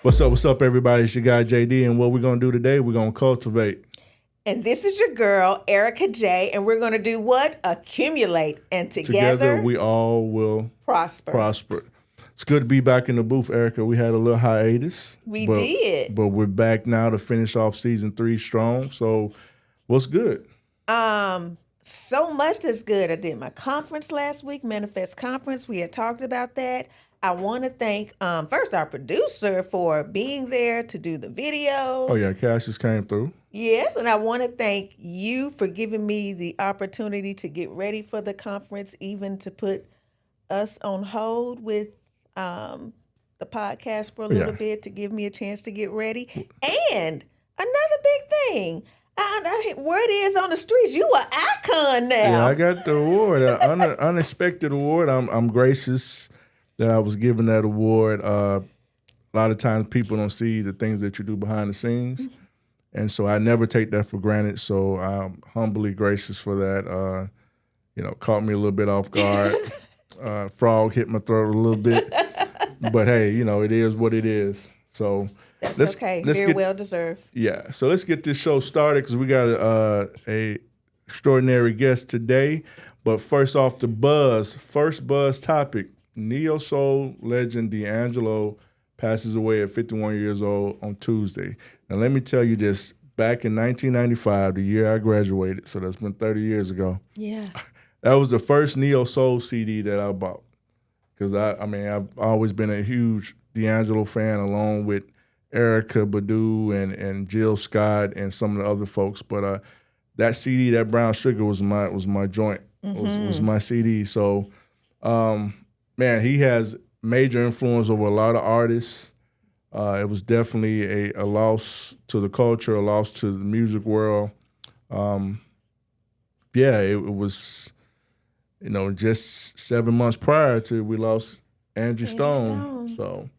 What's up, everybody? It's your guy JD, and what we're gonna do today, we're gonna cultivate. And this is your girl, Erica J, and we're going to do what? Accumulate. And together we all will prosper. It's good to be back in the booth, Erica. We had a little hiatus. We did. But we're back now to finish off season 3 strong. So what's good? So much that's good. I did my conference last week, Manifest Conference. We had talked about that. I want to thank first our producer for being there to do the videos. Oh yeah, Cassius came through. Yes, and I want to thank you for giving me the opportunity to get ready for the conference, even to put us on hold with the podcast for a little bit to give me a chance to get ready. And another big thing, word is on the streets, you are icon now. Yeah, I got the award, an unexpected award. I'm gracious that I was given that award. A lot of times people don't see the things that you do behind the scenes. Mm-hmm. And so I never take that for granted. So I'm humbly gracious for that. Caught me a little bit off guard. Frog hit my throat a little bit. But hey, it is what it is. So that's okay. Very well deserved. Yeah. So let's get this show started because we got a extraordinary guest today. But first off, first buzz topic. Neo Soul legend D'Angelo passes away at 51 years old on Tuesday. Now, let me tell you this. Back in 1995, the year I graduated, so that's been 30 years ago. Yeah. That was the first Neo Soul CD that I bought. Because, I've always been a huge D'Angelo fan along with Erykah Badu and Jill Scott and some of the other folks. But that CD, that Brown Sugar, was my joint, was my CD. So, he has major influence over a lot of artists. It was definitely a loss to the culture, a loss to the music world. It was, just 7 months prior to we lost Angie Stone. So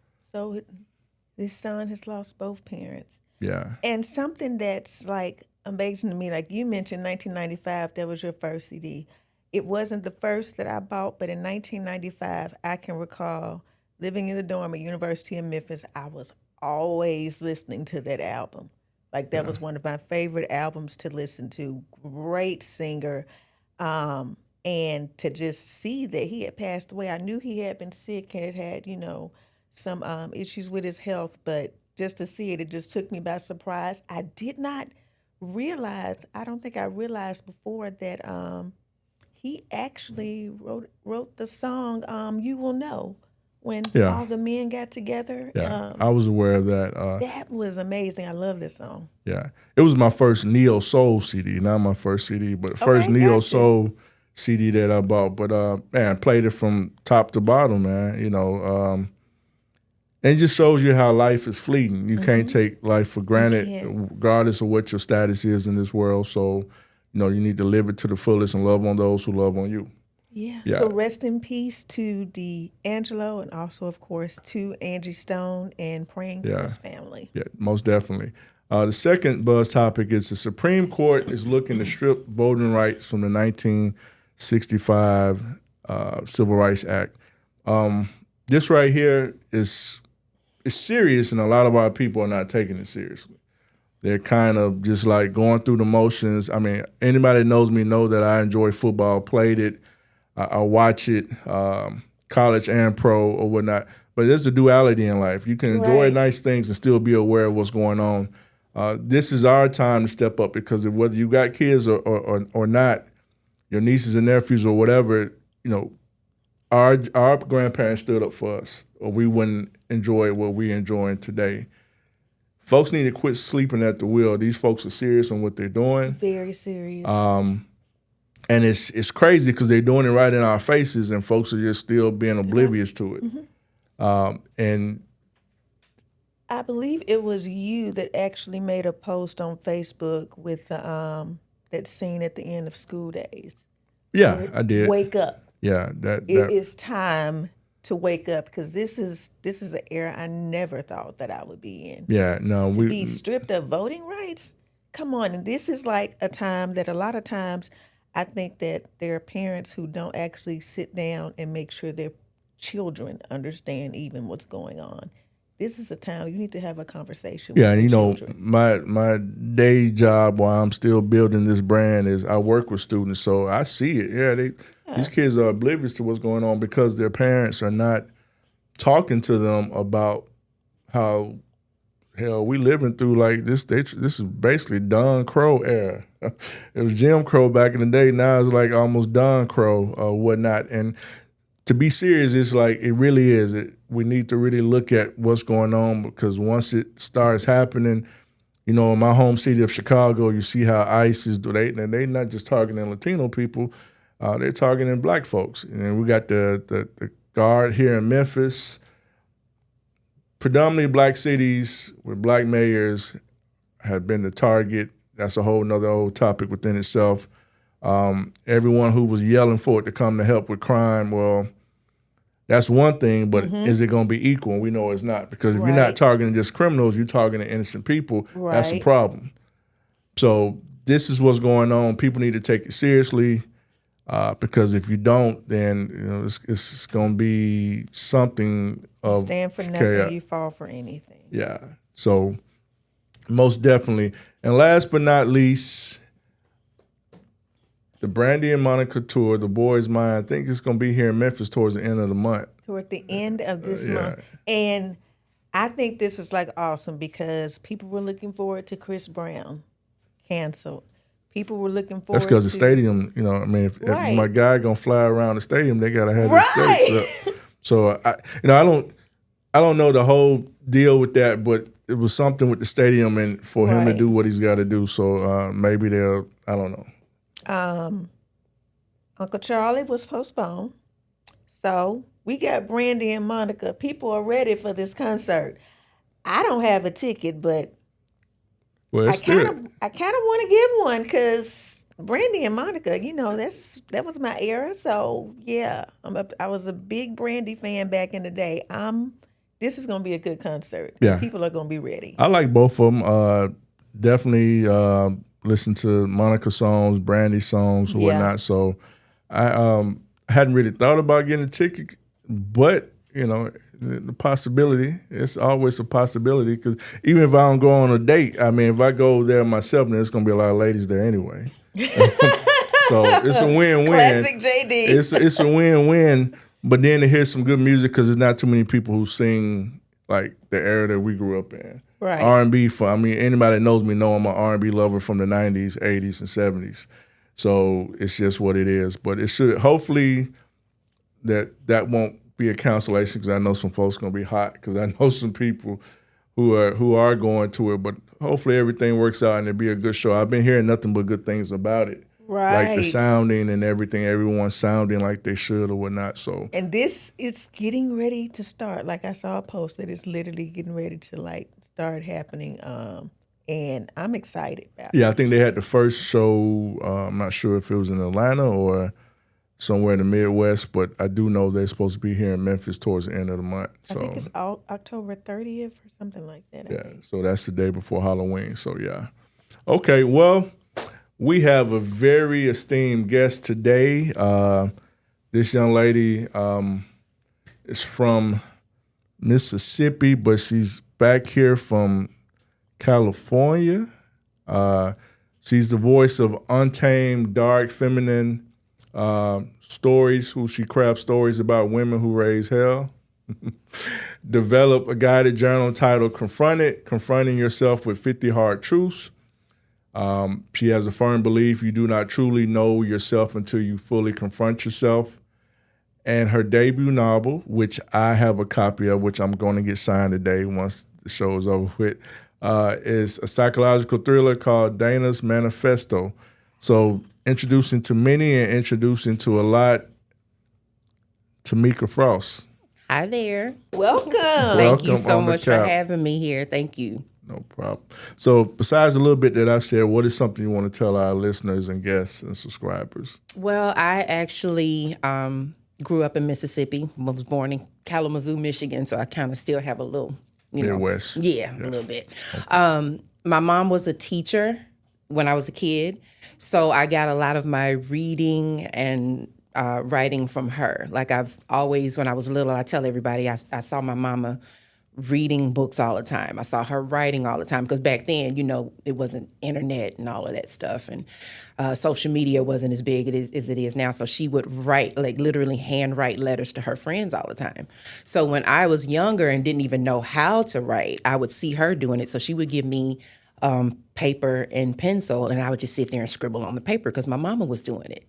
this son has lost both parents. Yeah. And something that's like amazing to me, like you mentioned 1995, that was your first CD. It wasn't the first that I bought, but in 1995, I can recall living in the dorm at University of Memphis. I was always listening to that album. Like that was one of my favorite albums to listen to. Great singer. And to just see that he had passed away. I knew he had been sick and had some issues with his health, but just to see it just took me by surprise. I did not realize, I don't think I realized before that he actually wrote the song You Will Know when all the men got together. Yeah, I was aware of that. That was amazing. I love this song. Yeah. It was my first Neo Soul CD, not my first CD, but first Neo Soul CD that I bought. But, I played it from top to bottom, man. And it just shows you how life is fleeting. You can't take life for granted, regardless of what your status is in this world. So, you need to live it to the fullest and love on those who love on you. Yeah. So rest in peace to D'Angelo and also, of course, to Angie Stone and praying for his family. Yeah, most definitely. The second buzz topic is the Supreme Court is looking to strip voting rights from the 1965 Civil Rights Act. This right here is serious, and a lot of our people are not taking it seriously. They're kind of just like going through the motions. I mean, anybody that knows me know that I enjoy football, played it, I watch it, college and pro or whatnot. But there's a duality in life. You can enjoy nice things and still be aware of what's going on. This is our time to step up because of whether you got kids or not, your nieces and nephews or whatever, our grandparents stood up for us, or we wouldn't enjoy what we're enjoying today. Folks need to quit sleeping at the wheel. These folks are serious on what they're doing. Very serious. And it's crazy because they're doing it right in our faces, and folks are just still being oblivious to it. And I believe it was you that actually made a post on Facebook with that scene at the end of School Days. Yeah, I did. Wake up. Yeah, It is time to wake up because this is an era I never thought that I would be in. Yeah, no, to be stripped of voting rights. Come on, and this is like a time that a lot of times I think that there are parents who don't actually sit down and make sure their children understand even what's going on. this is a time you need to have a conversation Yeah, with and your children. my day job while I'm still building this brand is I work with students, so I see it. Yeah, these kids are oblivious to what's going on because their parents are not talking to them about how hell we living through like this. This is basically Don Crow era. It was Jim Crow back in the day. Now it's like almost Don Crow or whatnot. And to be serious, it's like it really is. We need to really look at what's going on because once it starts happening, in my home city of Chicago, you see how ICE is doing. They not just targeting Latino people, they're targeting black folks. And we got the guard here in Memphis. Predominantly black cities with black mayors have been the target. That's a whole nother old topic within itself. Everyone who was yelling for it to come to help with crime, well, that's one thing, but is it going to be equal? And we know it's not, because if you're not targeting just criminals, you're targeting innocent people. Right. That's a problem. So this is what's going on. People need to take it seriously because if you don't, then it's going to be something of stand for nothing, you fall for anything. Yeah. So most definitely. And last but not least, the Brandy and Monica tour, The Boy's Mind, I think it's going to be here in Memphis towards the end of the month. Toward the end of this month. And I think this is like awesome because people were looking forward to Chris Brown, canceled. People were looking forward to... That's because the stadium, if my guy going to fly around the stadium, they got to have the stakes up. So, I don't know the whole deal with that, but it was something with the stadium and for him to do what he's got to do. So maybe I don't know. Uncle Charlie was postponed. So we got Brandy and Monica. People are ready for this concert. I don't have a ticket, but I kind of want to get one because Brandy and Monica, that was my era. So yeah, I was a big Brandy fan back in the day. This is going to be a good concert. Yeah, people are going to be ready. I like both of them. Definitely listen to Monica songs, Brandy songs, or whatnot. So I hadn't really thought about getting a ticket, but the possibility, it's always a possibility because even if I don't go on a date, if I go there myself, then there's going to be a lot of ladies there anyway. So it's a win-win. Classic JD. It's a win-win. But then to hear some good music because there's not too many people who sing like the era that we grew up in. Right. R&B, anybody that knows me know I'm an R&B lover from the 90s, 80s, and 70s. So it's just what it is. But it should, hopefully that won't be a cancellation because I know some folks going to be hot because I know some people who are going to it. But hopefully everything works out and it'll be a good show. I've been hearing nothing but good things about it. Right. Like the sounding and everything, everyone's sounding like they should or whatnot. So, and this is getting ready to start. Like I saw a post that it's literally getting ready to start happening. And I'm excited about it. Yeah, I think they had the first show. I'm not sure if it was in Atlanta or somewhere in the Midwest, but I do know they're supposed to be here in Memphis towards the end of the month. So I think it's October 30th or something like that. Yeah, so that's the day before Halloween. So yeah. Okay, well, we have a very esteemed guest today. This young lady is from Mississippi, but she's back here from California. She's the voice of untamed, dark, feminine stories, who she crafts stories about women who raise hell. Develop a guided journal titled Confronting Yourself with 50 Hard Truths. She has a firm belief you do not truly know yourself until you fully confront yourself. And her debut novel, which I have a copy of, which I'm going to get signed today once the show is over with, is a psychological thriller called Dana's Manifesto. So introducing to many and introducing to a lot, TamekaRFrost. Hi there. Welcome. Thank you so much for having me here. Thank you. No problem. So besides a little bit that I've shared, what is something you want to tell our listeners and guests and subscribers? Well, I actually grew up in Mississippi. I was born in Kalamazoo, Michigan, so I kind of still have a little, Midwest. Yeah, a little bit. Okay. My mom was a teacher when I was a kid, so I got a lot of my reading and writing from her. Like I've always, when I was little, I tell everybody I saw my mama reading books all the time. I saw her writing all the time because back then, it wasn't internet and all of that stuff, and social media wasn't as big as it is now. So she would write, like literally handwrite letters to her friends all the time. So when I was younger and didn't even know how to write, I would see her doing it. So she would give me paper and pencil, and I would just sit there and scribble on the paper because my mama was doing it,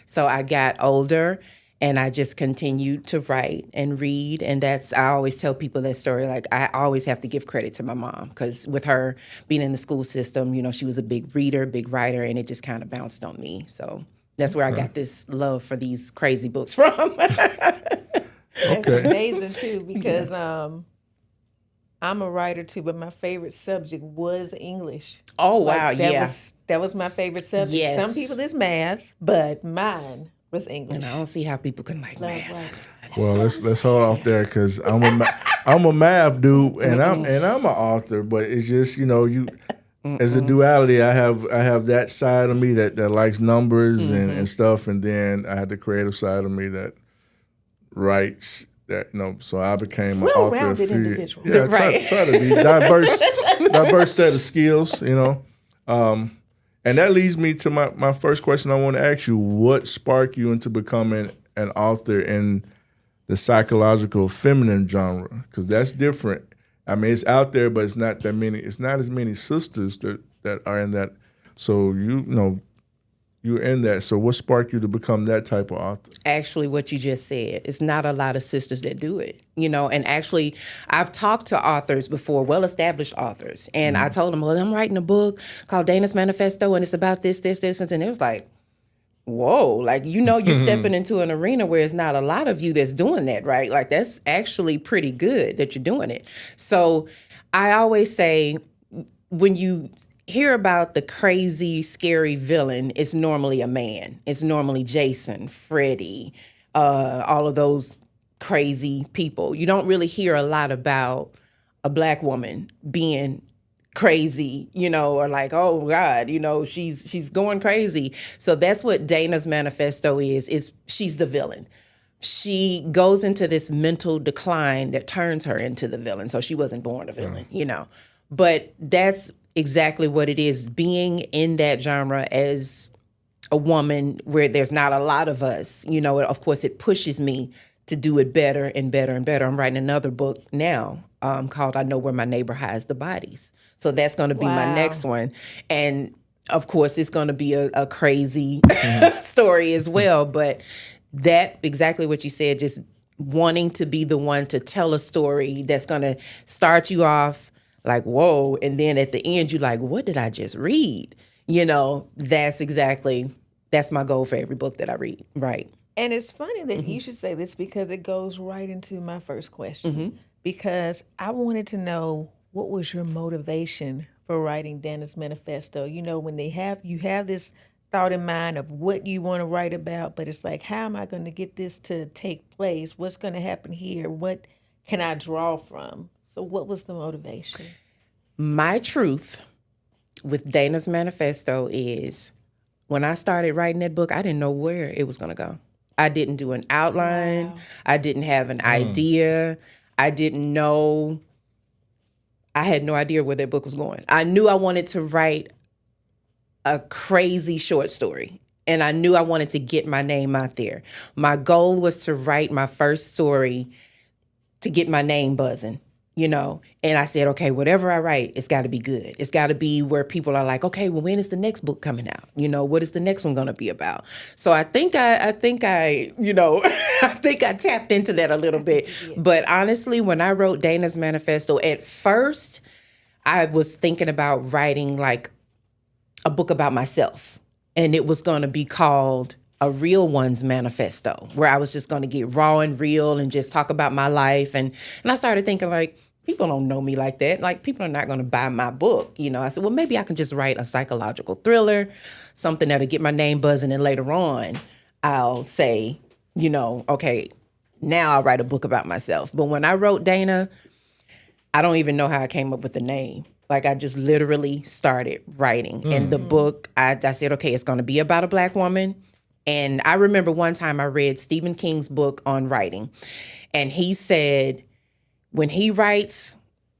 So I got older and I just continued to write and read. And I always tell people that story. Like, I always have to give credit to my mom because with her being in the school system, she was a big reader, big writer, and it just kind of bounced on me. So that's where I got this love for these crazy books from. That's amazing too, because I'm a writer too, but my favorite subject was English. Oh, wow, that was my favorite subject. Yes. Some people it's math, but mine was English. And I don't see how people can like math. Right. Well, let's hold off there because I'm a math dude and I'm an author, but it's just as a duality, I have that side of me that likes numbers and stuff, and then I had the creative side of me that writes. That so I became an author. Well-rounded individual. Yeah, Right. try to be diverse set of skills. And that leads me to my first question. I want to ask you: what sparked you into becoming an author in the psychological feminine genre? Because that's different. I mean, it's out there, but it's not that many. It's not as many sisters that are in that. So you're in that. So what sparked you to become that type of author? Actually, what you just said, it's not a lot of sisters that do it, and actually I've talked to authors before, well-established authors, and I told them, well, I'm writing a book called Dana's Manifesto, and it's about this, and it was like, whoa, like, you're stepping into an arena where it's not a lot of you that's doing that, right? Like, that's actually pretty good that you're doing it. So I always say, when you hear about the crazy, scary villain, it's normally a man. It's normally Jason, Freddy, all of those crazy people. You don't really hear a lot about a Black woman being crazy, or like, oh God, she's going crazy. So that's what Dana's Manifesto is she's the villain. She goes into this mental decline that turns her into the villain. So she wasn't born a villain, But that's exactly what it is, being in that genre as a woman where there's not a lot of us. Of course, it pushes me to do it better and better and better. I'm writing another book now called I Know Where My Neighbor Hides the Bodies. So that's going to be my next one. And of course, it's going to be a crazy story as well. But that, exactly what you said, just wanting to be the one to tell a story that's going to start you off like, whoa, and then at the end, you're like, what did I just read? That's my goal for every book that I read, right? And it's funny that you should say this because it goes right into my first question. Because I wanted to know, what was your motivation for writing Dana's Manifesto? When you have this thought in mind of what you want to write about, but it's like, how am I going to get this to take place? What's going to happen here? What can I draw from? So what was the motivation? My truth with Dana's Manifesto is, when I started writing that book, I didn't know where it was going to go. I didn't do an outline. Wow. I didn't have an idea. I didn't know. I had no idea where that book was going. I knew I wanted to write a crazy short story, and I knew I wanted to get my name out there. My goal was to write my first story to get my name buzzing. And I said, okay, whatever I write, it's got to be good. It's got to be where people are like, okay, well, when is the next book coming out? What is the next one going to be about? So I think I tapped into that a little bit. But honestly, when I wrote Dana's Manifesto, at first, I was thinking about writing like a book about myself. And it was going to be called A Real One's Manifesto, where I was just going to get raw and real and just talk about my life. And I started thinking, like, people don't know me like that. Like, people are not going to buy my book. I said, well, maybe I can just write a psychological thriller, something that'll get my name buzzing. And later on, I'll say, okay, now I'll write a book about myself. But when I wrote Dana, I don't even know how I came up with the name. Like, I just literally started writing. And the book, I said, okay, it's going to be about a Black woman. And I remember one time I read Stephen King's book on writing. And he said, when he writes,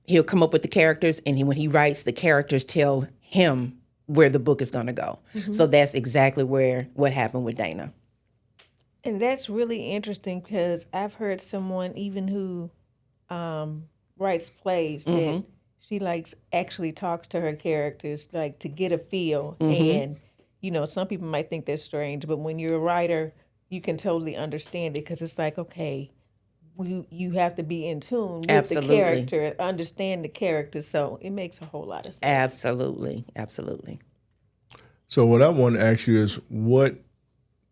he'll come up with the characters, and when he writes, the characters tell him where the book is going to go. So that's exactly what happened with Dana. And that's really interesting because I've heard someone even who writes plays that she actually talks to her characters to get a feel. And some people might think that's strange, but when you're a writer, you can totally understand it because it's like, okay, you have to be in tune with the character and understand the character. So it makes a whole lot of sense. Absolutely. So what I want to ask you is, what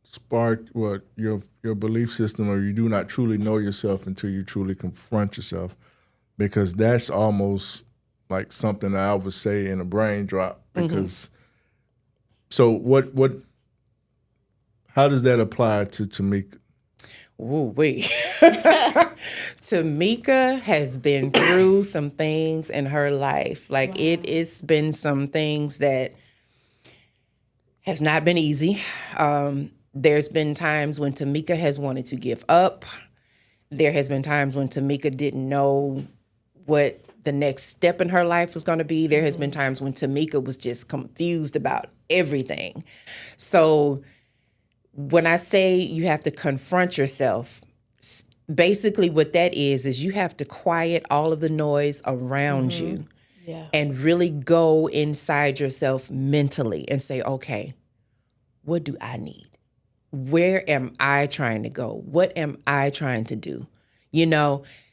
sparked your belief system, or you do not truly know yourself until you truly confront yourself? Because that's almost like something that I would say in a brain drop. Because so how does that apply to Tameka? Ooh, wait. Tameka has been through some things in her life. It's been some things that has not been easy. There's been times when Tameka has wanted to give up. There has been times when Tameka didn't know what the next step in her life was going to be. There has been times when Tameka was just confused about everything. So when I say you have to confront yourself, basically what that is you have to quiet all of the noise around you and really go inside yourself mentally and say, okay, what do I need? Where am I trying to go? What am I trying to do?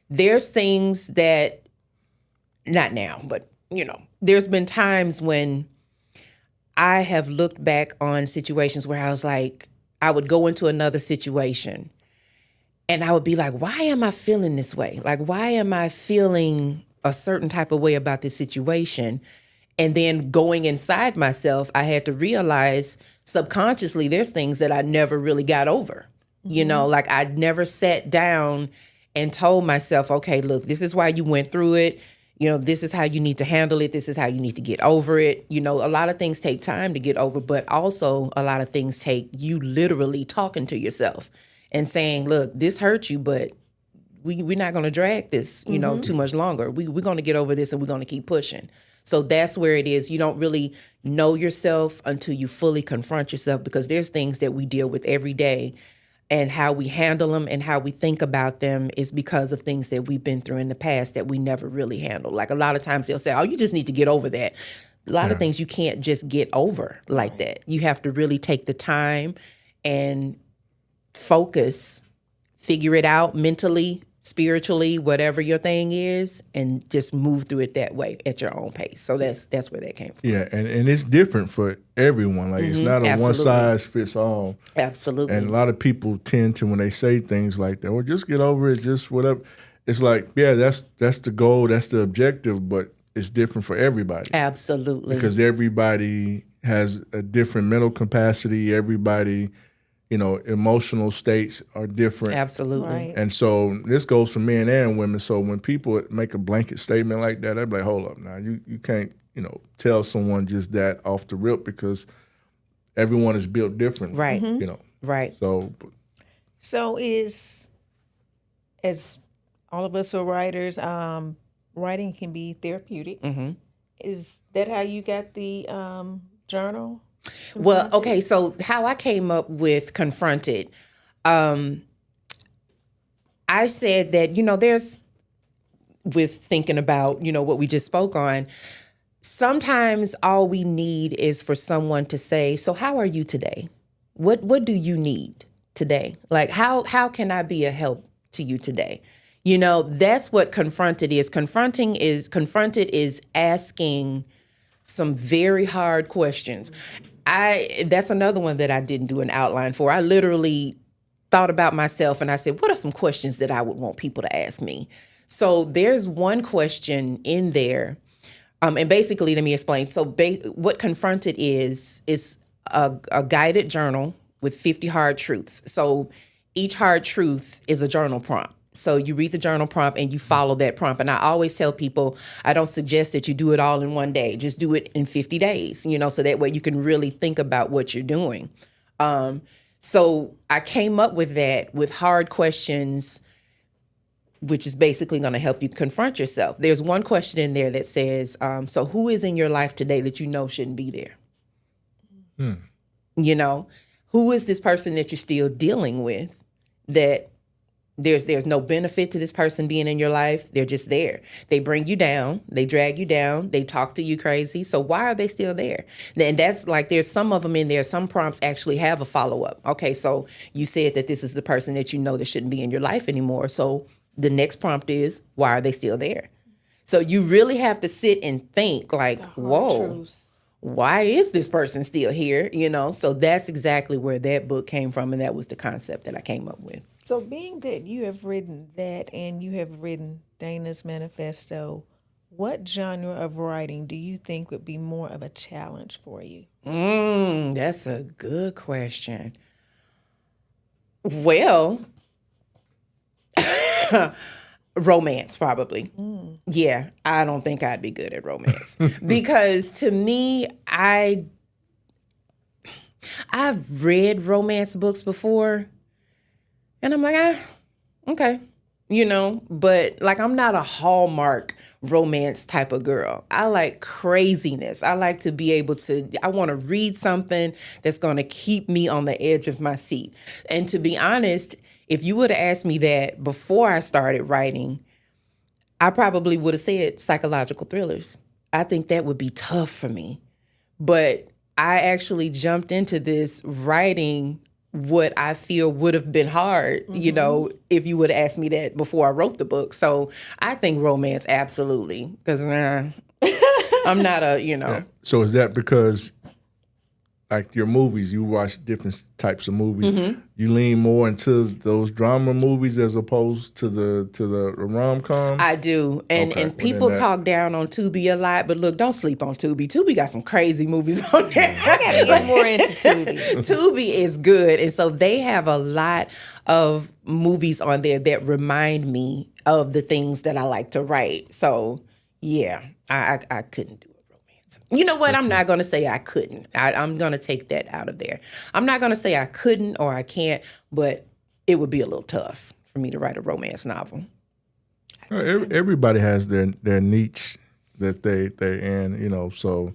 There's things that, not now, but, there's been times when I have looked back on situations where I was like, I would go into another situation and I would be like, why am I feeling this way? Like, why am I feeling a certain type of way about this situation? And then going inside myself, I had to realize subconsciously there's things that I never really got over. I never sat down and told myself, okay, look, this is why you went through it. This is how you need to handle it. This is how you need to get over it. A lot of things take time to get over, but also a lot of things take you literally talking to yourself and saying, look, this hurt you, but we're not going to drag this, too much longer. We're going to get over this and we're going to keep pushing. So that's where it is. You don't really know yourself until you fully confront yourself, because there's things that we deal with every day, and how we handle them and how we think about them is because of things that we've been through in the past that we never really handled. Like a lot of times they'll say, oh, you just need to get over that. A lot of things you can't just get over like that. You have to really take the time and focus, figure it out mentally, spiritually, whatever your thing is, and just move through it that way at your own pace. So that's where that came from. Yeah, and it's different for everyone. Like it's not a one size fits all. Absolutely. And a lot of people tend to, when they say things like that, well, just get over it, just whatever. It's like, yeah, that's the goal, that's the objective, but it's different for everybody. Absolutely. Because everybody has a different mental capacity. Everybody, emotional states are different. Absolutely. Right. And so this goes for men and women. So when people make a blanket statement like that, I'd be like, hold up now. You can't, tell someone just that off the rip, because everyone is built differently. Right. Right. So as all of us are writers, writing can be therapeutic. Is that how you got the journal? Well, okay, so how I came up with Confronted, I said that, there's, with thinking about, what we just spoke on, sometimes all we need is for someone to say, so how are you today? What do you need today? Like, how can I be a help to you today? That's what Confronted is. Confronted is asking some very hard questions. That's another one that I didn't do an outline for. I literally thought about myself and I said, what are some questions that I would want people to ask me? So there's one question in there. And basically, let me explain. So what Confronted is a guided journal with 50 hard truths. So each hard truth is a journal prompt. So you read the journal prompt and you follow that prompt. And I always tell people, I don't suggest that you do it all in one day. Just do it in 50 days, so that way you can really think about what you're doing. So I came up with that, with hard questions which is basically going to help you confront yourself. There's one question in there that says, so who is in your life today that you know shouldn't be there? You know, who is this person that you're still dealing with that there's no benefit to this person being in your life? They're just there. They bring you down. They drag you down. They talk to you crazy. So why are they still there? And that's like, there's some of them in there. Some prompts actually have a follow-up. Okay, so you said that this is the person that you know that shouldn't be in your life anymore. So the next prompt is, why are they still there? So you really have to sit and think like, whoa, truths. why is this person still here? You know, so that's exactly where that book came from. And that was the concept that I came up with. So being that you have written that and you have written Dana's Manifesto, what genre of writing do you think would be more of a challenge for you? That's a good question. Well, romance probably. Yeah, I don't think I'd be good at romance because to me, I've read romance books before. And I'm like, okay, you know, but like I'm not a Hallmark romance type of girl. I like craziness. I like to be able to, I want to read something that's going to keep me on the edge of my seat. And to be honest, if you would have asked me that before I started writing, I probably would have said psychological thrillers. I think that would be tough for me. But I actually jumped into this writing what I feel would have been hard, you know, if you would have asked me that before I wrote the book. So I think romance, absolutely, because I'm not a, you know. Yeah. So is that because, like your movies, you watch different types of movies, you lean more into those drama movies as opposed to the rom-coms? I do. And people talk down on Tubi a lot, but look, don't sleep on Tubi. Tubi got some crazy movies on there. I gotta get more into Tubi. Tubi is good. And so they have a lot of movies on there that remind me of the things that I like to write. So yeah, I couldn't do it. You know what? I'm not going to say I couldn't. I'm going to take that out of there. I'm not going to say I couldn't or I can't, but it would be a little tough for me to write a romance novel. Everybody has their niche that they're in, you know. So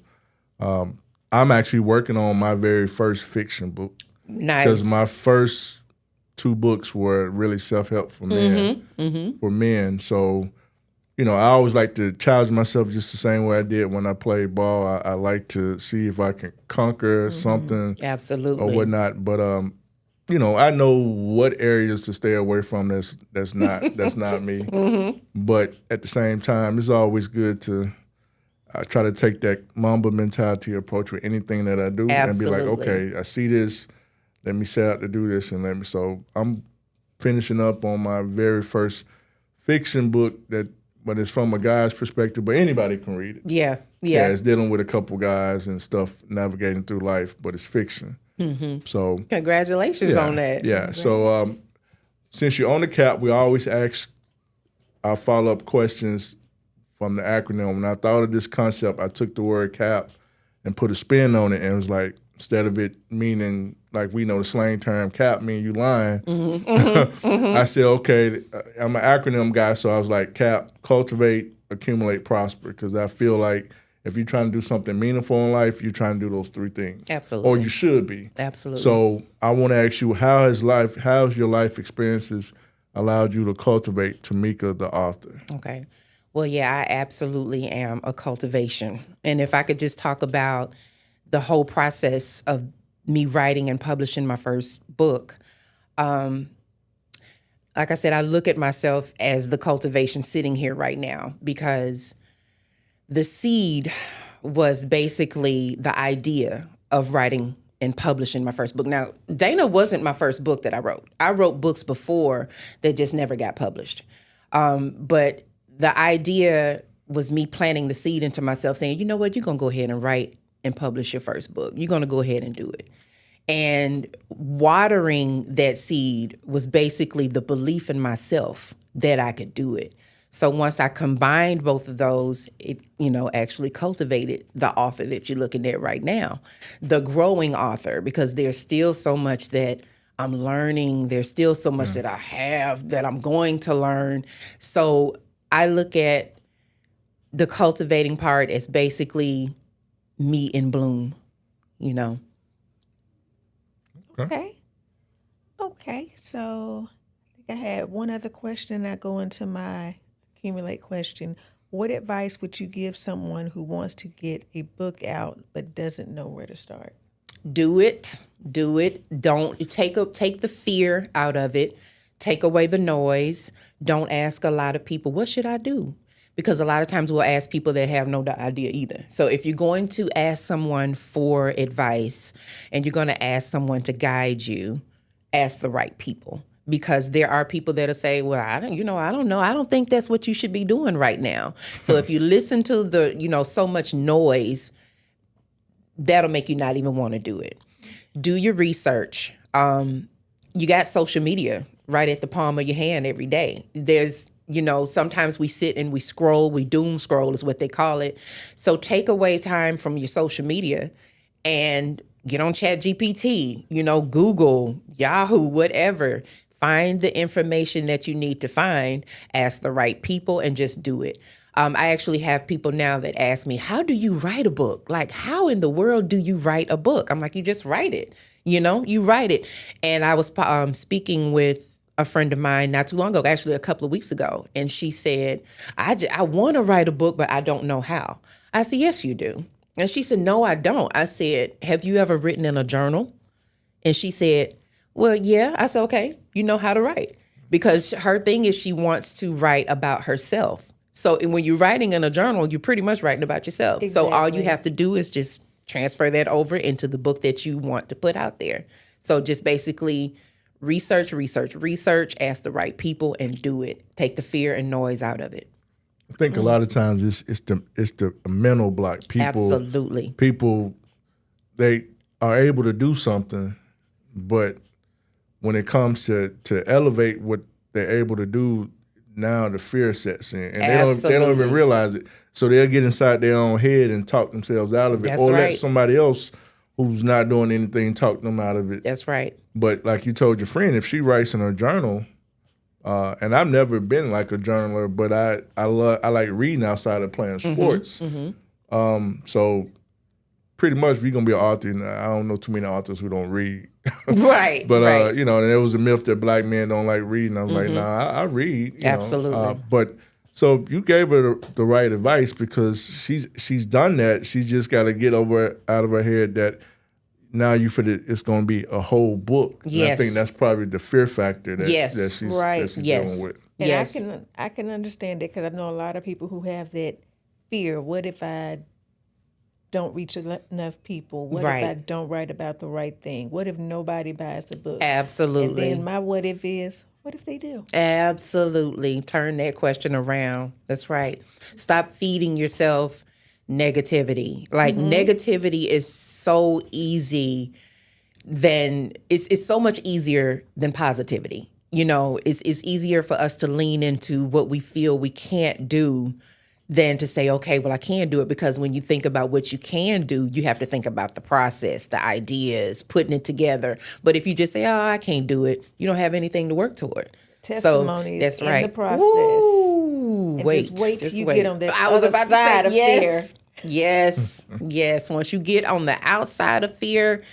I'm actually working on my very first fiction book. Nice. Because my first 2 books were really self-help for men. So, you know, I always like to challenge myself just the same way I did when I played ball. I like to see if I can conquer something, absolutely, or whatnot. But you know, I know what areas to stay away from. That's not me. But at the same time, it's always good to try to take that Mamba mentality approach with anything that I do, and be like, okay, I see this. Let me set out to do this, and So I'm finishing up on my very first fiction book but it's from a guy's perspective, but anybody can read it. Yeah. It's dealing with a couple guys and stuff, navigating through life, but it's fiction. So congratulations on that. Yeah. So since you're on the CAP, we always ask our follow-up questions from the acronym. When I thought of this concept, I took the word CAP and put a spin on it, and it was like, instead of it meaning, like we know the slang term cap mean you lying, I said, okay, I'm an acronym guy, so I was like, CAP, cultivate, accumulate, prosper, because I feel like if you're trying to do something meaningful in life, you're trying to do those 3 things. Absolutely. Or you should be. Absolutely. So I want to ask you, how's your life experiences allowed you to cultivate Tameka the author? Okay. Well, yeah, I absolutely am a cultivation. And if I could just talk about the whole process of me writing and publishing my first book, like I said, I look at myself as the cultivation sitting here right now, because the seed was basically the idea of writing and publishing my first book. Now, Dana wasn't my first book that I wrote. I wrote books before that just never got published. But the idea was me planting the seed into myself, saying, you know what, you're going to go ahead and write and publish your first book. You're going to go ahead and do it. And watering that seed was basically the belief in myself that I could do it. So once I combined both of those, it, actually cultivated the author that you're looking at right now, the growing author, because there's still so much that I'm learning. There's still so much that I have that I'm going to learn. So I look at the cultivating part as basically me in bloom, you know. Okay. Okay. So I think I had one other question. I go into my accumulate question. What advice would you give someone who wants to get a book out but doesn't know where to start? Do it. Don't take the fear out of it. Take away the noise. Don't ask a lot of people, what should I do? Because a lot of times we'll ask people that have no idea either. So if you're going to ask someone for advice and you're going to ask someone to guide you, ask the right people. Because there are people that'll say, well, I don't know. I don't think that's what you should be doing right now. So if you listen to the, so much noise, that'll make you not even want to do it. Do your research. You got social media right at the palm of your hand every day. There's, sometimes we sit and we scroll, we doom scroll is what they call it. So take away time from your social media and get on ChatGPT, Google, Yahoo, whatever. Find the information that you need to find, ask the right people, and just do it. I actually have people now that ask me, how do you write a book? Like, how in the world do you write a book? I'm like, you just write it, you write it. And I was speaking with a friend of mine not too long ago, actually a couple of weeks ago, and she said, I want to write a book, but I don't know how. I said, yes, you do. And she said, no, I don't. I said, have you ever written in a journal? And she said, well, yeah. I said, okay, you know how to write. Because her thing is she wants to write about herself. So when you're writing in a journal, you're pretty much writing about yourself. Exactly. So all you have to do is just transfer that over into the book that you want to put out there. So just basically research, ask the right people, and do it. Take the fear and noise out of it. I think a lot of times it's the mental block. Absolutely. People, they are able to do something, but when it comes to elevate what they're able to do, now the fear sets in, and they don't even realize it. So they'll get inside their own head and talk themselves out of it, That's or right. let somebody else who's not doing anything talk them out of it. That's right. But like you told your friend, if she writes in her journal, and I've never been like a journaler, but I like reading outside of playing sports. So pretty much, if you're gonna be an author, and I don't know too many authors who don't read. Right. But right. and there was a myth that black men don't like reading. I was like, nah, I read. Absolutely. But so you gave her the right advice because she's done that. She just got to get out of her head that now it's going to be a whole book. Yes. And I think that's probably the fear factor that she's dealing with. And Yes. I can understand it because I know a lot of people who have that fear. What if I don't reach enough people? What Right. if I don't write about the right thing? What if nobody buys the book? Absolutely. And then my what if is, what if they do? Absolutely. Turn that question around. That's right. Stop feeding yourself negativity. Like negativity is so easy it's so much easier than positivity. It's easier for us to lean into what we feel we can't do than to say, okay, well, I can do it, because when you think about what you can do, you have to think about the process, the ideas, putting it together. But if you just say, oh, I can't do it, you don't have anything to work toward. Testimonies that's in right. the process. Ooh, And wait, just wait till you wait. get on that I was other about to side say, of yes, fear. yes. Once you get on the outside of fear,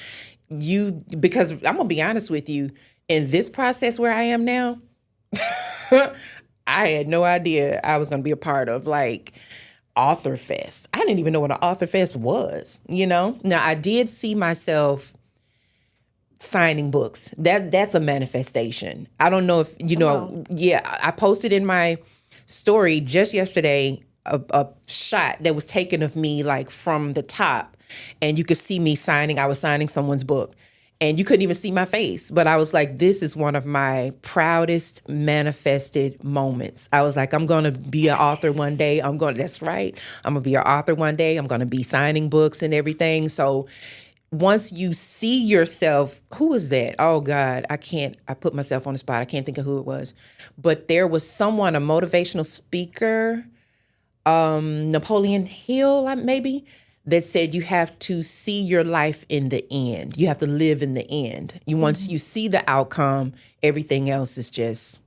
because I'm gonna be honest with you, in this process where I am now, I had no idea I was going to be a part of like Author Fest. I didn't even know what an Author Fest was, Now, I did see myself signing books. That's a manifestation. I don't know if, I posted in my story just yesterday a shot that was taken of me like from the top, and you could see me signing. I was signing someone's book. And you couldn't even see my face. But I was like, this is one of my proudest manifested moments. I was like, I'm going to be an author one day. That's right. I'm going to be an author one day. I'm going to be signing books and everything. So once you see yourself, who is that? Oh God, I put myself on the spot. I can't think of who it was. But there was someone, a motivational speaker, Napoleon Hill, maybe, that said you have to see your life in the end. You have to live in the end. Once you see the outcome, everything else is just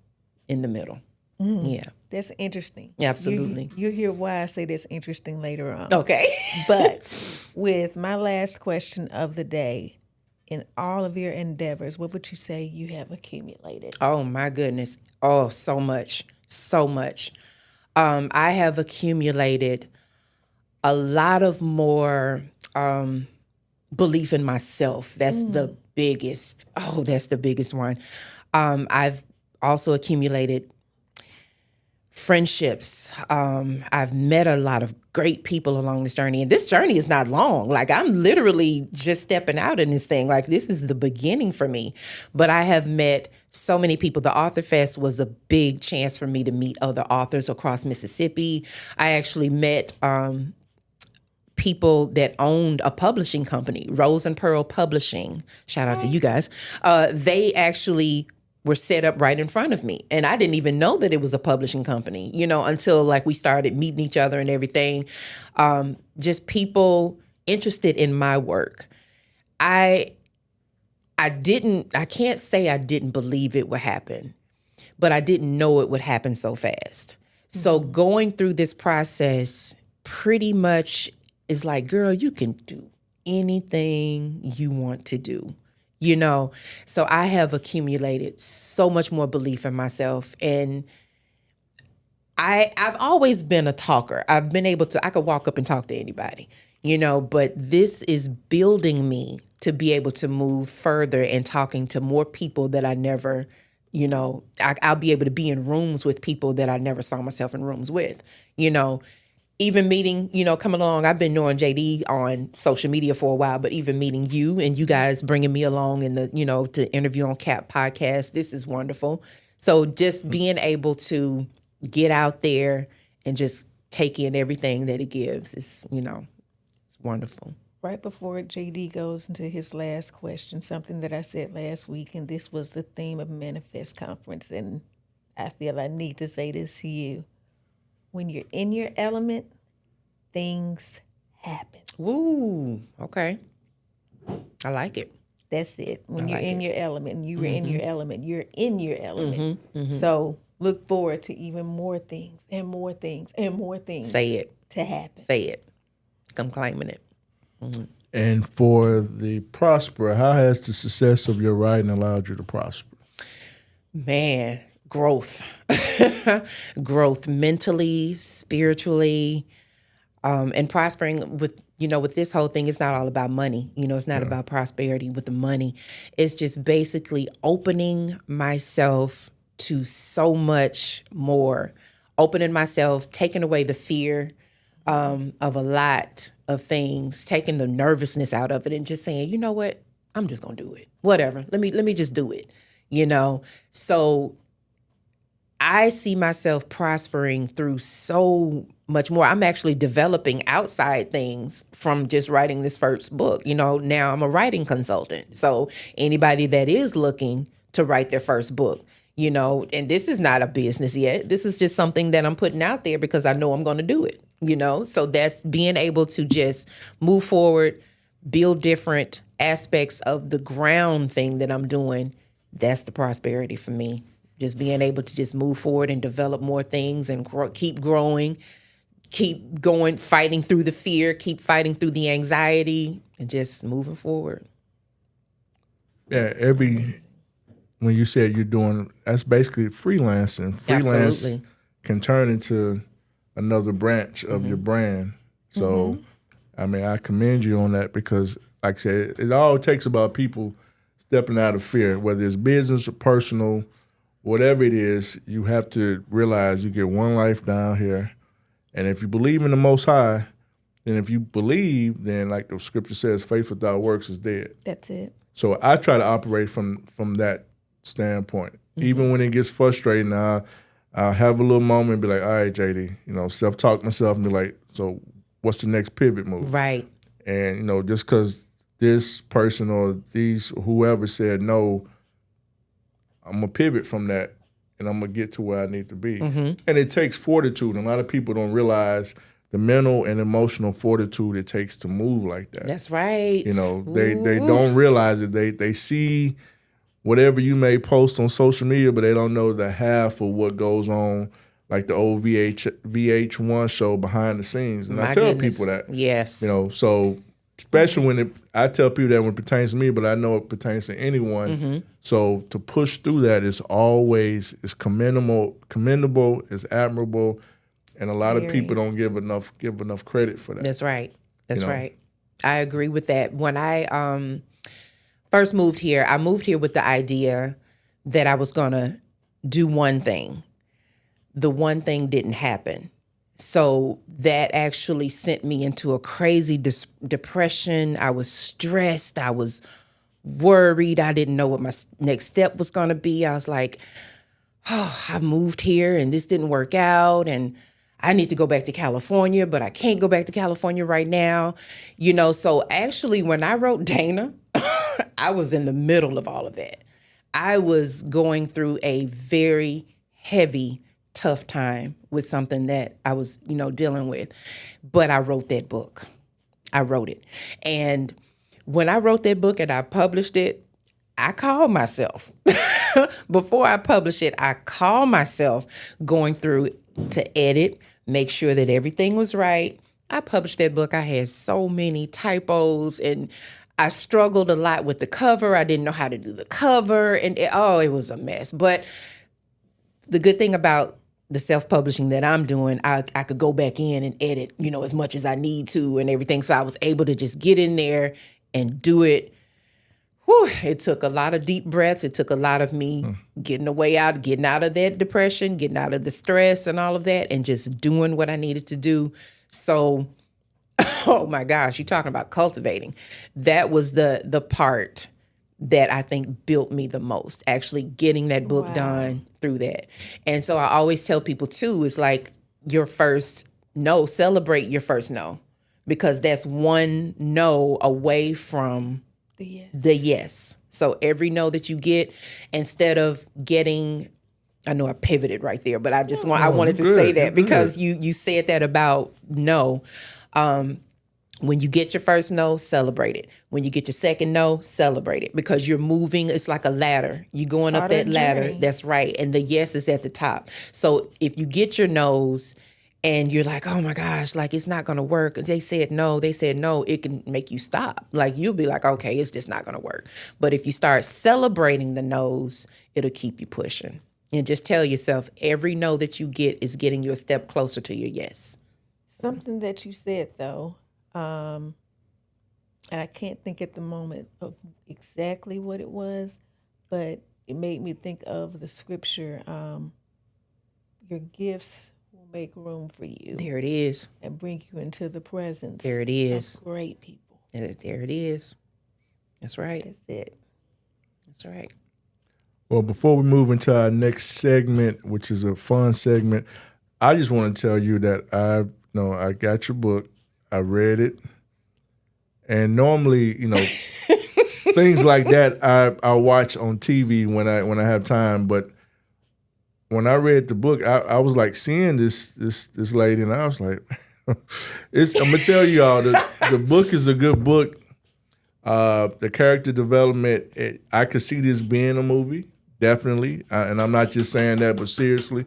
in the middle. Yeah. That's interesting. Absolutely. You'll hear why I say that's interesting later on. Okay. But with my last question of the day, in all of your endeavors, what would you say you have accumulated? Oh, my goodness. Oh, so much. So much. I have accumulated a lot of more belief in myself. That's the biggest. Oh, that's the biggest one. I've also accumulated friendships. I've met a lot of great people along this journey. And this journey is not long. Like, I'm literally just stepping out in this thing. Like, this is the beginning for me. But I have met so many people. The Author Fest was a big chance for me to meet other authors across Mississippi. I actually met people that owned a publishing company, Rose and Pearl Publishing. Shout out to you guys. They actually were set up right in front of me. And I didn't even know that it was a publishing company, until like we started meeting each other and everything. Just people interested in my work. I can't say I didn't believe it would happen, but I didn't know it would happen so fast. So going through this process pretty much is like, girl, you can do anything you want to do. So I have accumulated so much more belief in myself. And I've always been a talker. I've been able to, I could walk up and talk to anybody, but this is building me to be able to move further and talking to more people that I never, I'll be able to be in rooms with people that I never saw myself in rooms with, Even meeting, coming along, I've been knowing JD on social media for a while, but even meeting you and you guys bringing me along in the, to interview on C.A.P podcast, this is wonderful. So just being able to get out there and just take in everything that it gives is, it's wonderful. Right before JD goes into his last question, something that I said last week, and this was the theme of Manifest Conference, and I feel I need to say this to you. When you're in your element, things happen. Ooh, okay. I like it. That's it. When you're in your element, you were in your element, you're in your element. So look forward to even more things and more things and more things. Say it. To happen. Say it. I'm claiming it. And for the prosper, how has the success of your writing allowed you to prosper? Man, growth. Growth mentally, spiritually, and prospering with, with this whole thing. It's not all about money. It's not about prosperity with the money. It's just basically opening myself to so much more, opening myself, taking away the fear of a lot of things, taking the nervousness out of it and just saying, you know what, I'm just going to do it. Whatever. Let me just do it. So I see myself prospering through so much more. I'm actually developing outside things from just writing this first book. Now I'm a writing consultant. So anybody that is looking to write their first book, and this is not a business yet. This is just something that I'm putting out there because I know I'm going to do it, So that's being able to just move forward, build different aspects of the ground thing that I'm doing. That's the prosperity for me. Just being able to just move forward and develop more things and keep growing, keep going, fighting through the fear, keep fighting through the anxiety, and just moving forward. Yeah, when you said you're doing, that's basically freelancing. Freelance Absolutely. can turn into another branch of your brand. So, I commend you on that because, like I said, it all takes about people stepping out of fear, whether it's business or personal. Whatever it is, you have to realize you get one life down here. And if you believe in the Most High, then if you believe, then like the scripture says, faith without works is dead. That's it. So I try to operate from that standpoint. Even when it gets frustrating, I'll have a little moment and be like, all right, JD, self-talk myself and be like, so what's the next pivot move? Right. And, just because this person or whoever said no, I'm going to pivot from that and I'm going to get to where I need to be. And it takes fortitude. A lot of people don't realize the mental and emotional fortitude it takes to move like that. That's right. You know, they don't realize it. They see whatever you may post on social media, but they don't know the half of what goes on, like the old VH1 show behind the scenes. And I tell people that. Yes. You know, so especially when I tell people that when it pertains to me, but I know it pertains to anyone. So to push through that is always commendable, is admirable, and a lot of people don't give enough credit for that. That's right. That's right. I agree with that. When I first moved here, I moved here with the idea that I was going to do one thing. The one thing didn't happen. So that actually sent me into a crazy depression. I was stressed. I was worried. I didn't know what my next step was going to be. I was like, oh, I moved here and this didn't work out. And I need to go back to California, but I can't go back to California right now. You know, so actually when I wrote Dana, I was in the middle of all of that. I was going through a very heavy, tough time with something that I was, dealing with. But I wrote that book. I wrote it. And when I wrote that book and I published it, I called myself. Before I published it, I called myself going through to edit, make sure that everything was right. I published that book. I had so many typos and I struggled a lot with the cover. I didn't know how to do the cover and it was a mess. But the good thing about the self-publishing that I'm doing, I could go back in and edit, as much as I need to and everything. So I was able to just get in there and do it. Whew, it took a lot of deep breaths. It took a lot of me getting out of that depression, getting out of the stress and all of that, and just doing what I needed to do. So, oh my gosh, you're talking about cultivating. That was the part that I think built me the most, actually getting that book done through that. And so I always tell people too, it's like your first no, celebrate your first no, because that's one no away from the yes. So every no that you get, instead of getting, I know I pivoted right there, but I wanted to say that because you said that about no. When you get your first no, celebrate it. When you get your second no, celebrate it, because you're moving. It's like a ladder. You're going up that ladder. That's right. And the yes is at the top. So if you get your no's and you're like, oh my gosh, like it's not going to work. They said no, it can make you stop. Like you'll be like, okay, it's just not going to work. But if you start celebrating the no's, it'll keep you pushing. And just tell yourself every no that you get is getting you a step closer to your yes. Something that you said though, and I can't think at the moment of exactly what it was, but it made me think of the scripture, your gifts will make room for you. There it is. And bring you into the presence. There it is. Of great people. There it is. That's right. That's it. That's right. Well, before we move into our next segment, which is a fun segment, I just want to tell you that I got your book. I read it, and normally, things like that I watch on TV when I have time. But when I read the book, I was like seeing this lady, and I was like, I'm gonna tell y'all the book is a good book. The character development, I could see this being a movie, definitely, and I'm not just saying that, but seriously.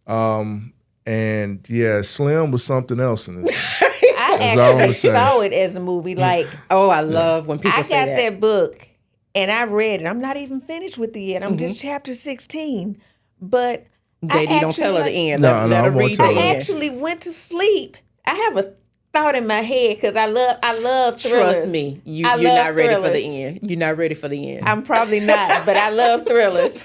And yeah, Slim was something else in this. I actually saw it as a movie. Like, I love when people say that. I got that book and I read it. I'm not even finished with it yet. I'm just chapter 16. But JD, don't tell her the end. No, let her read the end. I actually went to sleep. I have a thought in my head because I love thrillers. Trust me, you're not ready for the end. You're not ready for the end. I'm probably not, but I love thrillers.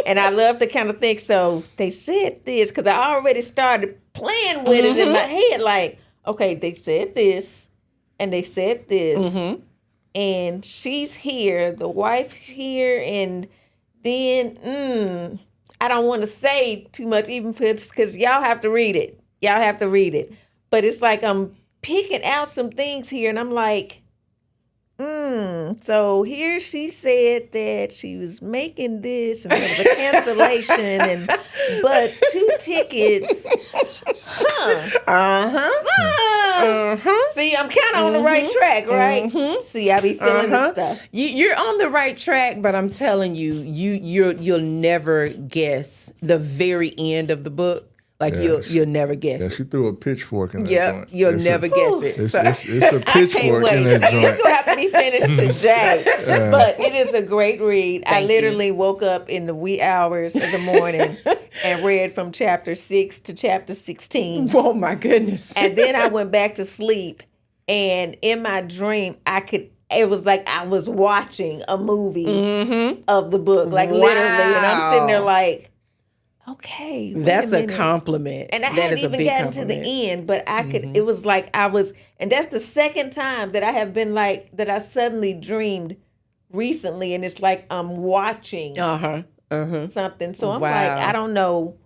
And I love to kind of think, so they said this, because I already started playing with it in my head, like, okay, they said this, and they said this, and she's here, the wife here, and then, I don't want to say too much, even because y'all have to read it. Y'all have to read it. But it's like I'm picking out some things here, and I'm like, So here she said that she was making this and there was a cancellation but 2 tickets. See, I'm kind of on the right track, right? See, I be feeling this stuff. You're on the right track, but I'm telling you, you'll never guess the very end of the book. Like you'll never guess Yeah, it. she threw a pitchfork in that Yeah, joint. you'll never guess it. It's a pitchfork in that See, joint. it's gonna have to be finished today. But it is a great read. I Thank literally woke up in the wee hours of the morning and read from chapter 6 to chapter 16. Oh my goodness. And then I went back to sleep, and in my dream it was like I was watching a movie of the book, like literally, and I'm sitting there like, okay, That's a compliment. and I that hadn't is a even big gotten compliment. to the end, but I could. It was like I was, and that's the second time that I have been like that. I suddenly dreamed recently, and it's like I'm watching something. So I'm like, Wow. I don't know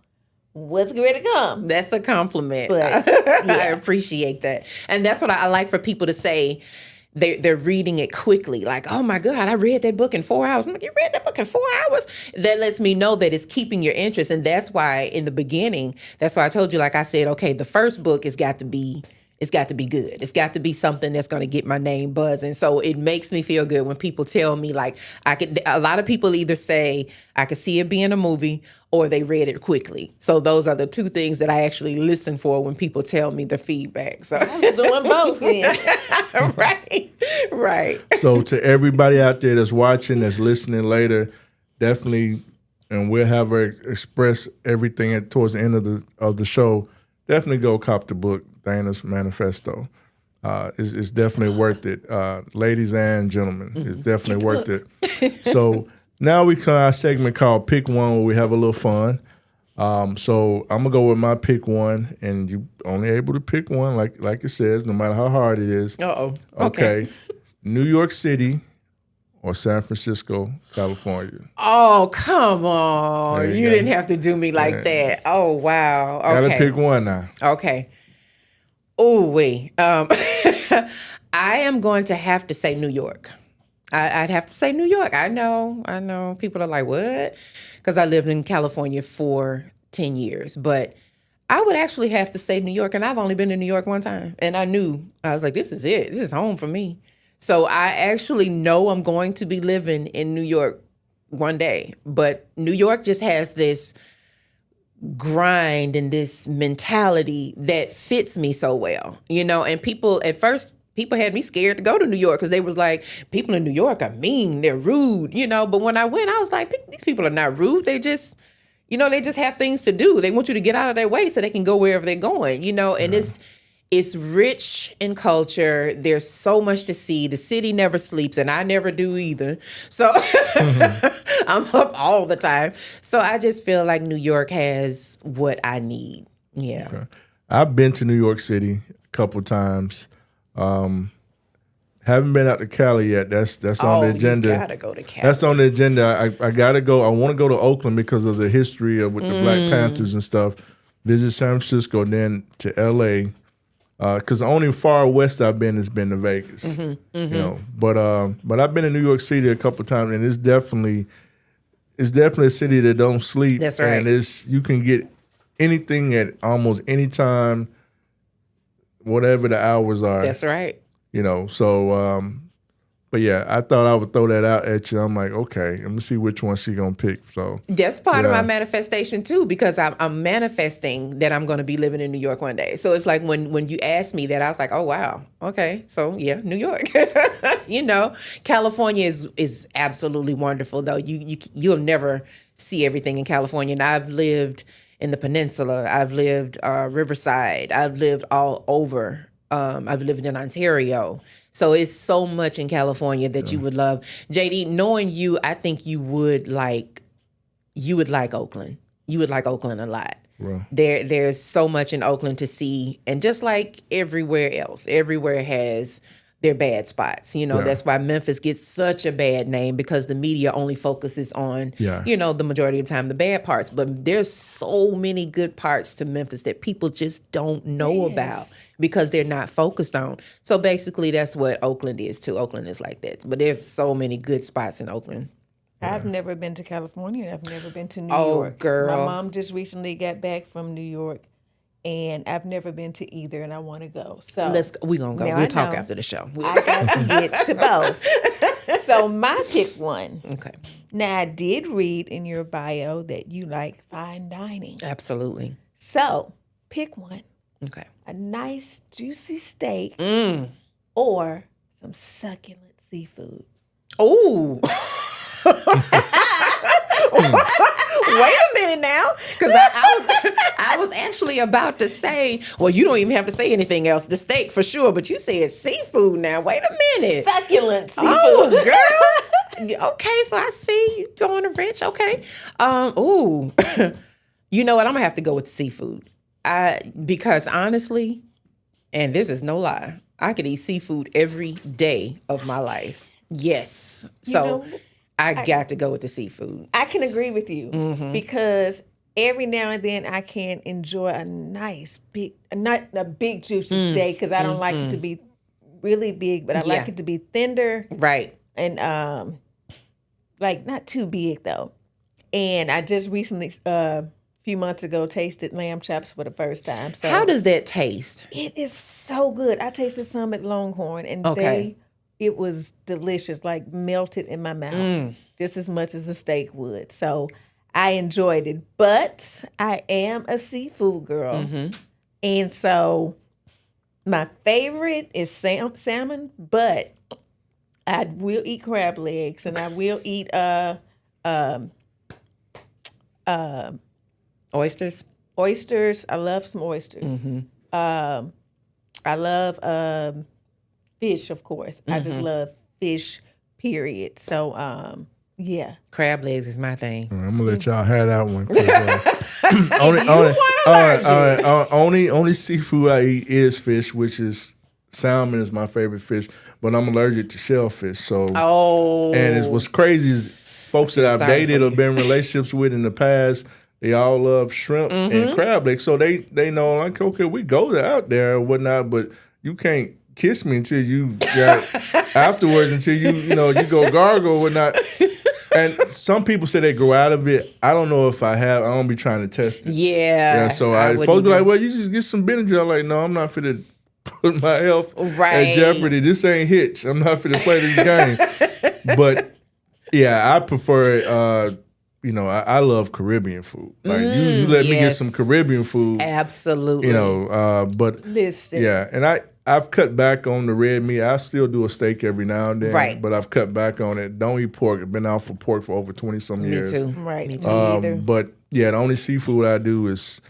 what's ready to come. That's a compliment. But, I appreciate that. And that's what I like for people to say. They're reading it quickly. Like, oh my God, I read that book in 4 hours. I'm like, you read that book in 4 hours? That lets me know that it's keeping your interest. And that's why in the beginning, that's why I told you, like I said, okay, the first book has got to be good. It's got to be something that's going to get my name buzzing. So it makes me feel good when people tell me, like, a lot of people either say I could see it being a movie or they read it quickly. So those are the 2 things that I actually listen for when people tell me the feedback. So I was doing both then. right. So to everybody out there that's watching, that's listening later, definitely, and we'll have her express everything towards the end of the show. Definitely go cop the book, Dana's Manifesto. It's definitely worth it, ladies and gentlemen. It's definitely worth it. So now we come to our segment called Pick One, where we have a little fun. So I'm gonna go with my pick one, and you only able to pick one, like it says, no matter how hard it is. Okay. New York City or San Francisco, California. Oh, come on. There you You go. didn't have to do me like that. Oh, wow. Okay. Gotta pick one now. Okay. Oh, wait. I am going to have to say New York. I'd have to say New York. I know. People are like, what? Because I lived in California for 10 years. But I would actually have to say New York. And I've only been to New York one time. And I was like, this is it. This is home for me. So I actually know I'm going to be living in New York one day. But New York just has this grind and this mentality that fits me so well, and people had me scared to go to New York because they was like, people in New York are mean, they're rude, but when I went, I was like, these people are not rude. They just, they just have things to do. They want you to get out of their way so they can go wherever they're going, and it's rich in culture. There's so much to see. The city never sleeps, and I never do either. So I'm up all the time. So I just feel like New York has what I need. Yeah. Okay. I've been to New York City a couple times. Haven't been out to Cali yet. That's on the agenda. You gotta go to Cali. That's on the agenda. I gotta go. I want to go to Oakland because of the history with the Black Panthers and stuff. Visit San Francisco, then to LA. Because the only far west I've been has been to Vegas, But I've been in New York City a couple times, and it's definitely a city that don't sleep. That's right. And you can get anything at almost any time, whatever the hours are. That's right. So but yeah, I thought I would throw that out at you. I'm like, okay, let me see which one she gonna pick. So that's part of my manifestation too, because I'm manifesting that I'm going to be living in New York one day. So it's like when you asked me that, I was like, oh wow, okay, so yeah, New York. California is absolutely wonderful though. You'll never see everything in California. And I've lived in the peninsula. I've lived Riverside. I've lived all over. I've lived in Ontario. So it's so much in California that you would love. JD, knowing you, I think you would like Oakland. You would like Oakland a lot. Wow. There's so much in Oakland to see. And just like everywhere else, everywhere has they're bad spots. You know, that's why Memphis gets such a bad name, because the media only focuses on, you know, the majority of the time, the bad parts. But there's so many good parts to Memphis that people just don't know about because they're not focused on. So basically that's what Oakland is too. Oakland is like that. But there's so many good spots in Oakland. I've never been to California, and I've never been to New York. Oh, girl. My mom just recently got back from New York, and I've never been to either, and I want to go. So we're going to go. We'll talk after the show. I got to get to both. So my pick one. Okay. Now, I did read in your bio that you like fine dining. Absolutely. So pick one. Okay. A nice, juicy steak or some succulent seafood. Oh. Wait a minute now, because I was actually about to say, well, you don't even have to say anything else. The steak for sure, but you said seafood now. Wait a minute. Succulent seafood. Oh, girl. Okay, so I see you throwing a wrench. Okay. Ooh. You know what? I'm gonna have to go with seafood. Because honestly, and this is no lie, I could eat seafood every day of my life. Yes. So I got to go with the seafood. I can agree with you because every now and then I can enjoy a nice big, not a big juicy steak, because I don't like it to be really big, but I like it to be tender. Right. And like not too big though. And I just recently, few months ago, tasted lamb chops for the first time. So how does that taste? It is so good. I tasted some at Longhorn, and it was delicious, like melted in my mouth, just as much as a steak would. So I enjoyed it. But I am a seafood girl, and so my favorite is salmon. But I will eat crab legs, and I will eat oysters. Oysters. I love some oysters. I love fish, of course. I just love fish, period. So, yeah. Crab legs is my thing. I'm gonna let y'all have that one. Only seafood I eat is fish, which is salmon is my favorite fish, but I'm allergic to shellfish. So, and what's crazy is folks that I've dated or been in relationships with in the past, they all love shrimp and crab legs. So they know, like, okay, we go out there or whatnot, but you can't kiss me until you got afterwards, until you go gargle or whatnot. And some people say they grow out of it. I don't know if I have. I don't be trying to test it. Yeah. So folks be like, well, you just get some Benadryl. Like, no, I'm not fit to put my health at jeopardy. This ain't Hitch. I'm not fit to play this game. But yeah, I prefer I love Caribbean food. Like you let me get some Caribbean food. Absolutely. But listen. Yeah, and I've cut back on the red meat. I still do a steak every now and then. Right. But I've cut back on it. Don't eat pork. I've been out for pork for over 20-some years. Me too. Right. Me too. Either. But yeah, the only seafood I do is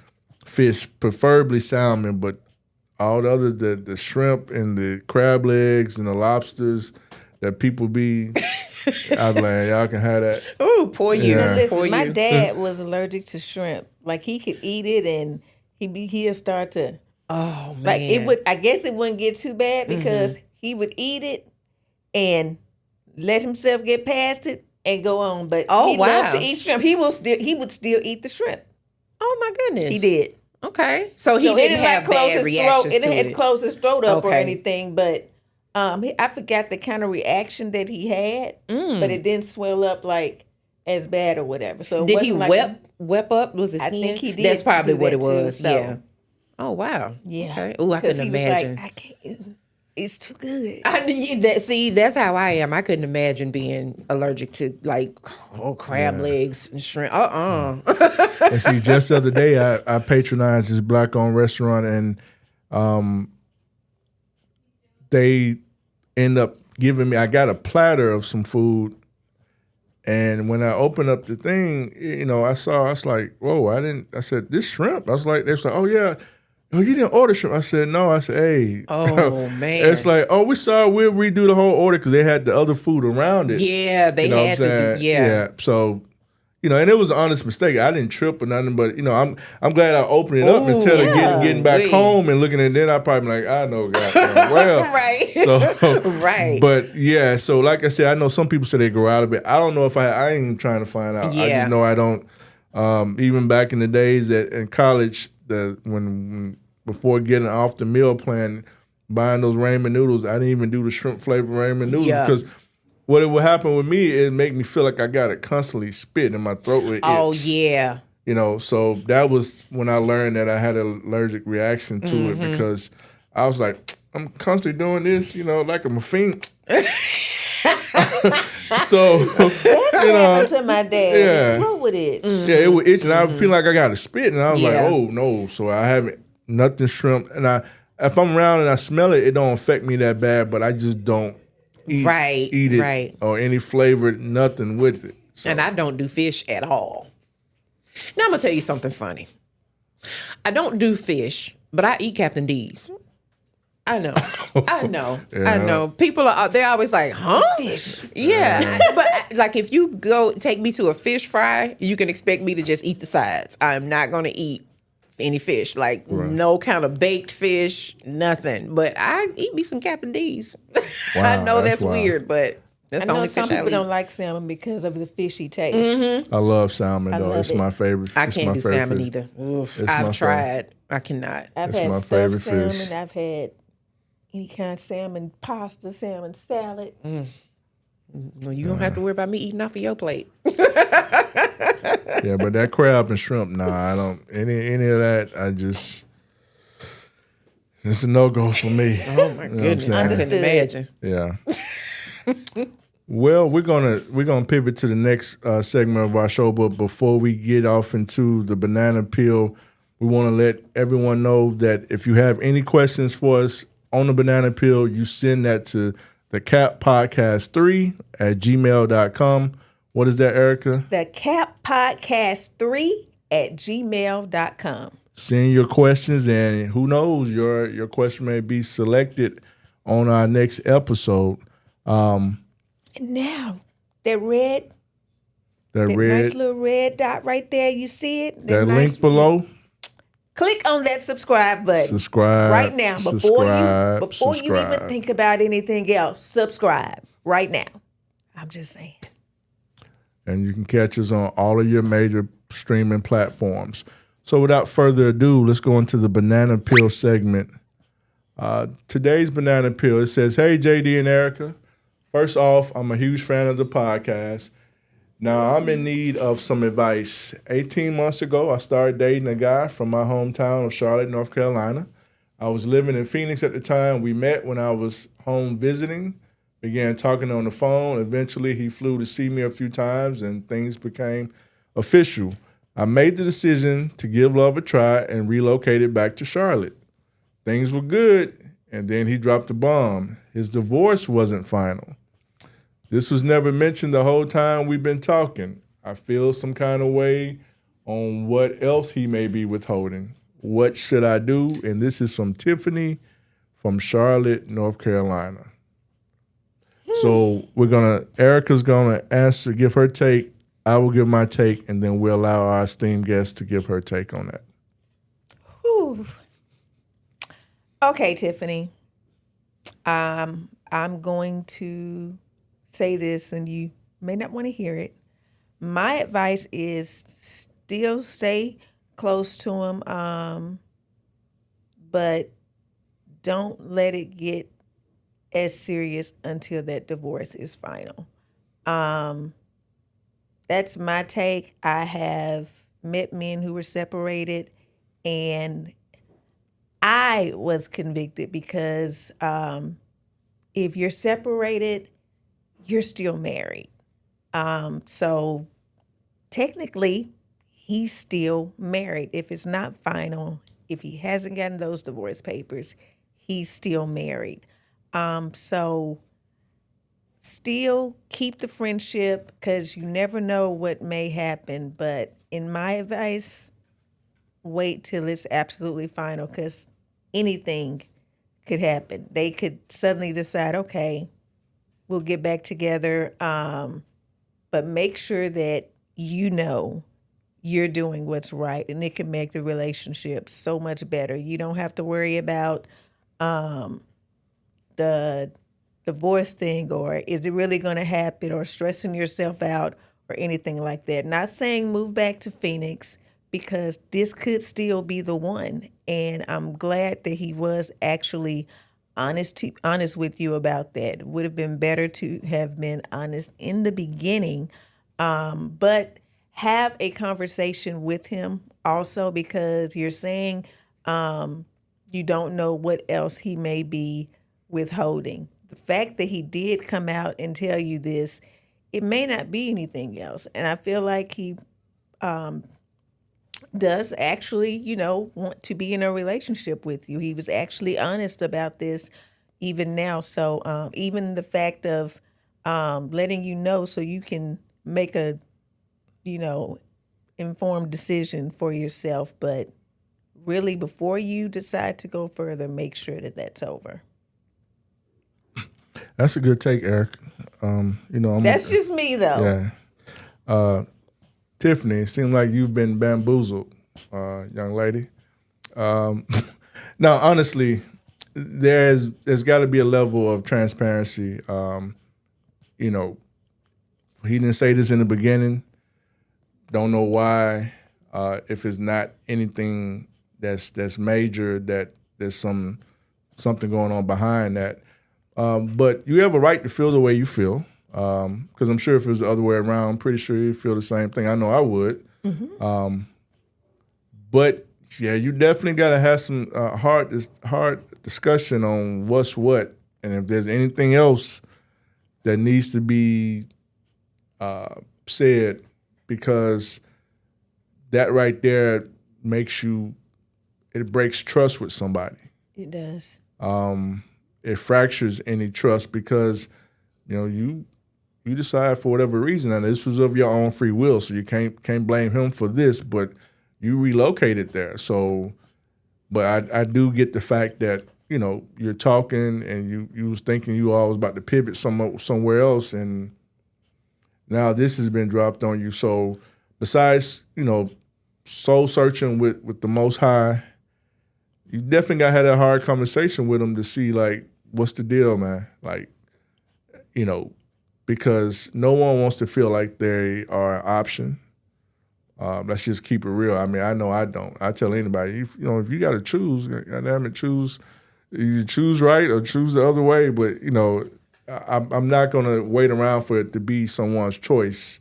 fish, preferably salmon, but all the other the shrimp and the crab legs and the lobsters that people be I'm like, y'all can have that. Ooh, poor you. Yeah. Listen, my dad was allergic to shrimp. Like he could eat it and he'll start to man. Like I guess it wouldn't get too bad because he would eat it and let himself get past it and go on. But he loved to eat shrimp. He would still eat the shrimp. Oh my goodness. He did. Okay. So he didn't have bad reactions to it. It didn't have to close his throat up or anything, but I forgot the kind of reaction that he had, but it didn't swell up like as bad or whatever. So did he wep up? Was his skin? I think he did. That's probably what it was. Too, so. Yeah. Oh wow. Yeah. Okay. Oh, I couldn't imagine. Like, I can't. It's too good. See, that's how I am. I couldn't imagine being allergic to like crab legs and shrimp. And see, just the other day, I patronized this black-owned restaurant, and they end up giving me. I got a platter of some food, and when I opened up the thing, I was like, whoa! I said, this shrimp. They was like, oh yeah. Oh, you didn't order shrimp? I said, no. I said, hey. Oh, man. It's like, oh, we sorry, we'll redo the whole order because they had the other food around it. Yeah, they had to do, yeah. So, and it was an honest mistake. I didn't trip or nothing, but I'm glad I opened it up instead of getting back home and looking at it. Then I probably be like, I know, goddamn well, right. So right. But yeah, so like I said, I know some people say they grow out of it. I don't know if I ain't even trying to find out. Yeah. I just know I don't. Even back in the days in college, when before getting off the meal plan, buying those ramen noodles, I didn't even do the shrimp flavored ramen noodles because what it would happen with me, it make me feel like I got to constantly spit and my throat would itch. Oh, yeah. So that was when I learned that I had an allergic reaction to it because I was like, I'm constantly doing this, like I'm a fiend. So, That's what happened to my dad. His throat would itch. Yeah, it would itch, and I feel like I got to spit, and I was like, oh, no. So I haven't, nothing shrimp. And if I'm around and I smell it, it don't affect me that bad, but I just don't eat it or any flavored nothing with it. So. And I don't do fish at all. Now I'm going to tell you something funny. I don't do fish, but I eat Captain D's. I know. Yeah. I know. People they're always like, huh? Fish. Yeah. But like if you take me to a fish fry, you can expect me to just eat the sides. I'm not going to eat any fish, like no kind of baked fish, nothing. But I eat me some Captain D's. Wow, I know that's weird, but that's I the know only some fish I people eat. don't like salmon because of the fishy taste. I love salmon, though. love It's it. my favorite. I It's can't my do favorite salmon fish. either. It's my I've tried. I cannot. I've It's had my stuffed favorite salmon. fish. I've had any kind of salmon pasta, salmon salad. Well, you don't have to worry about me eating off of your plate. Yeah, but that crab and shrimp, nah, I don't. Any of that, I just. It's a no-go for me. Oh my goodness, I couldn't imagine. Yeah. Well, we're gonna pivot to the next segment of our show, but before we get off into the banana peel, we want to let everyone know that if you have any questions for us on the banana peel, you send that to the C.A.P podcast 3 at gmail.com. What is that, Erica? The C.A.P podcast 3 at gmail.com. Send your questions, and who knows, your question may be selected on our next episode. And now, that nice little red dot right there, you see it? That link below. Click on that subscribe button. Subscribe right now before you even subscribe. think about anything else. Subscribe right now. I'm just saying. And you can catch us on all of your major streaming platforms. So without further ado, let's go into the banana peel segment. Today's banana peel, it says, "Hey, JD and Erica. First off, I'm a huge fan of the podcast. Now, I'm in need of some advice. 18 months ago, I started dating a guy from my hometown of Charlotte, North Carolina. I was living in Phoenix at the time. We met when I was home visiting, began talking on the phone. Eventually, he flew to see me a few times, and things became official. I made the decision to give love a try and relocated back to Charlotte. Things were good, and then he dropped a bomb. His divorce wasn't final. This was never mentioned the whole time we've been talking. I feel some kind of way on what else he may be withholding. What should I do?" And this is from Tiffany from Charlotte, North Carolina. So Erica's gonna give her take. I will give my take, and then we'll allow our esteemed guest to give her take on that. Whew. Okay, Tiffany. I'm going to say this, and you may not want to hear it. My advice is still stay close to him, but don't let it get as serious until that divorce is final. That's my take. I have met men who were separated, and I was convicted because if you're separated, you're still married. So technically, he's still married. If it's not final, if he hasn't gotten those divorce papers, he's still married. So still keep the friendship because you never know what may happen. But in my advice, wait till it's absolutely final because anything could happen. They could suddenly decide, okay, we'll get back together. But make sure that you know you're doing what's right, and it can make the relationship so much better. You don't have to worry about the divorce thing, or is it really going to happen, or stressing yourself out or anything like that. Not saying move back to Phoenix, because this could still be the one. And I'm glad that he was actually honest with you about that. It would have been better to have been honest in the beginning, but have a conversation with him also, because you're saying you don't know what else he may be withholding. The fact that he did come out and tell you this, it may not be anything else. And I feel like he does actually, want to be in a relationship with you. He was actually honest about this even now. So even the fact of letting you know so you can make a, informed decision for yourself. But really, before you decide to go further, make sure that that's over. That's a good take, Eric. That's just me, though. Yeah. Tiffany, it seems like you've been bamboozled, young lady. Now, honestly, there's got to be a level of transparency. He didn't say this in the beginning. Don't know why. If it's not anything that's major, that there's something going on behind that. But you have a right to feel the way you feel, because I'm sure if it was the other way around, I'm pretty sure you'd feel the same thing. I know I would. Mm-hmm. But yeah, you definitely got to have some hard discussion on what's what, and if there's anything else that needs to be said, because that right there it breaks trust with somebody. It does. It fractures any trust, because you decide for whatever reason, and this was of your own free will, so you can't blame him for this, but you relocated there. So, but I do get the fact that you're talking and you was thinking you all was about to pivot somewhere else, and now this has been dropped on you. So besides soul searching with the Most High, you definitely got to have that hard conversation with him to see, like, what's the deal, man? Like, because no one wants to feel like they are an option. Let's just keep it real. I mean, I know I don't. I tell anybody, if you got to choose, goddamn it, choose. You choose right or choose the other way. But I'm not going to wait around for it to be someone's choice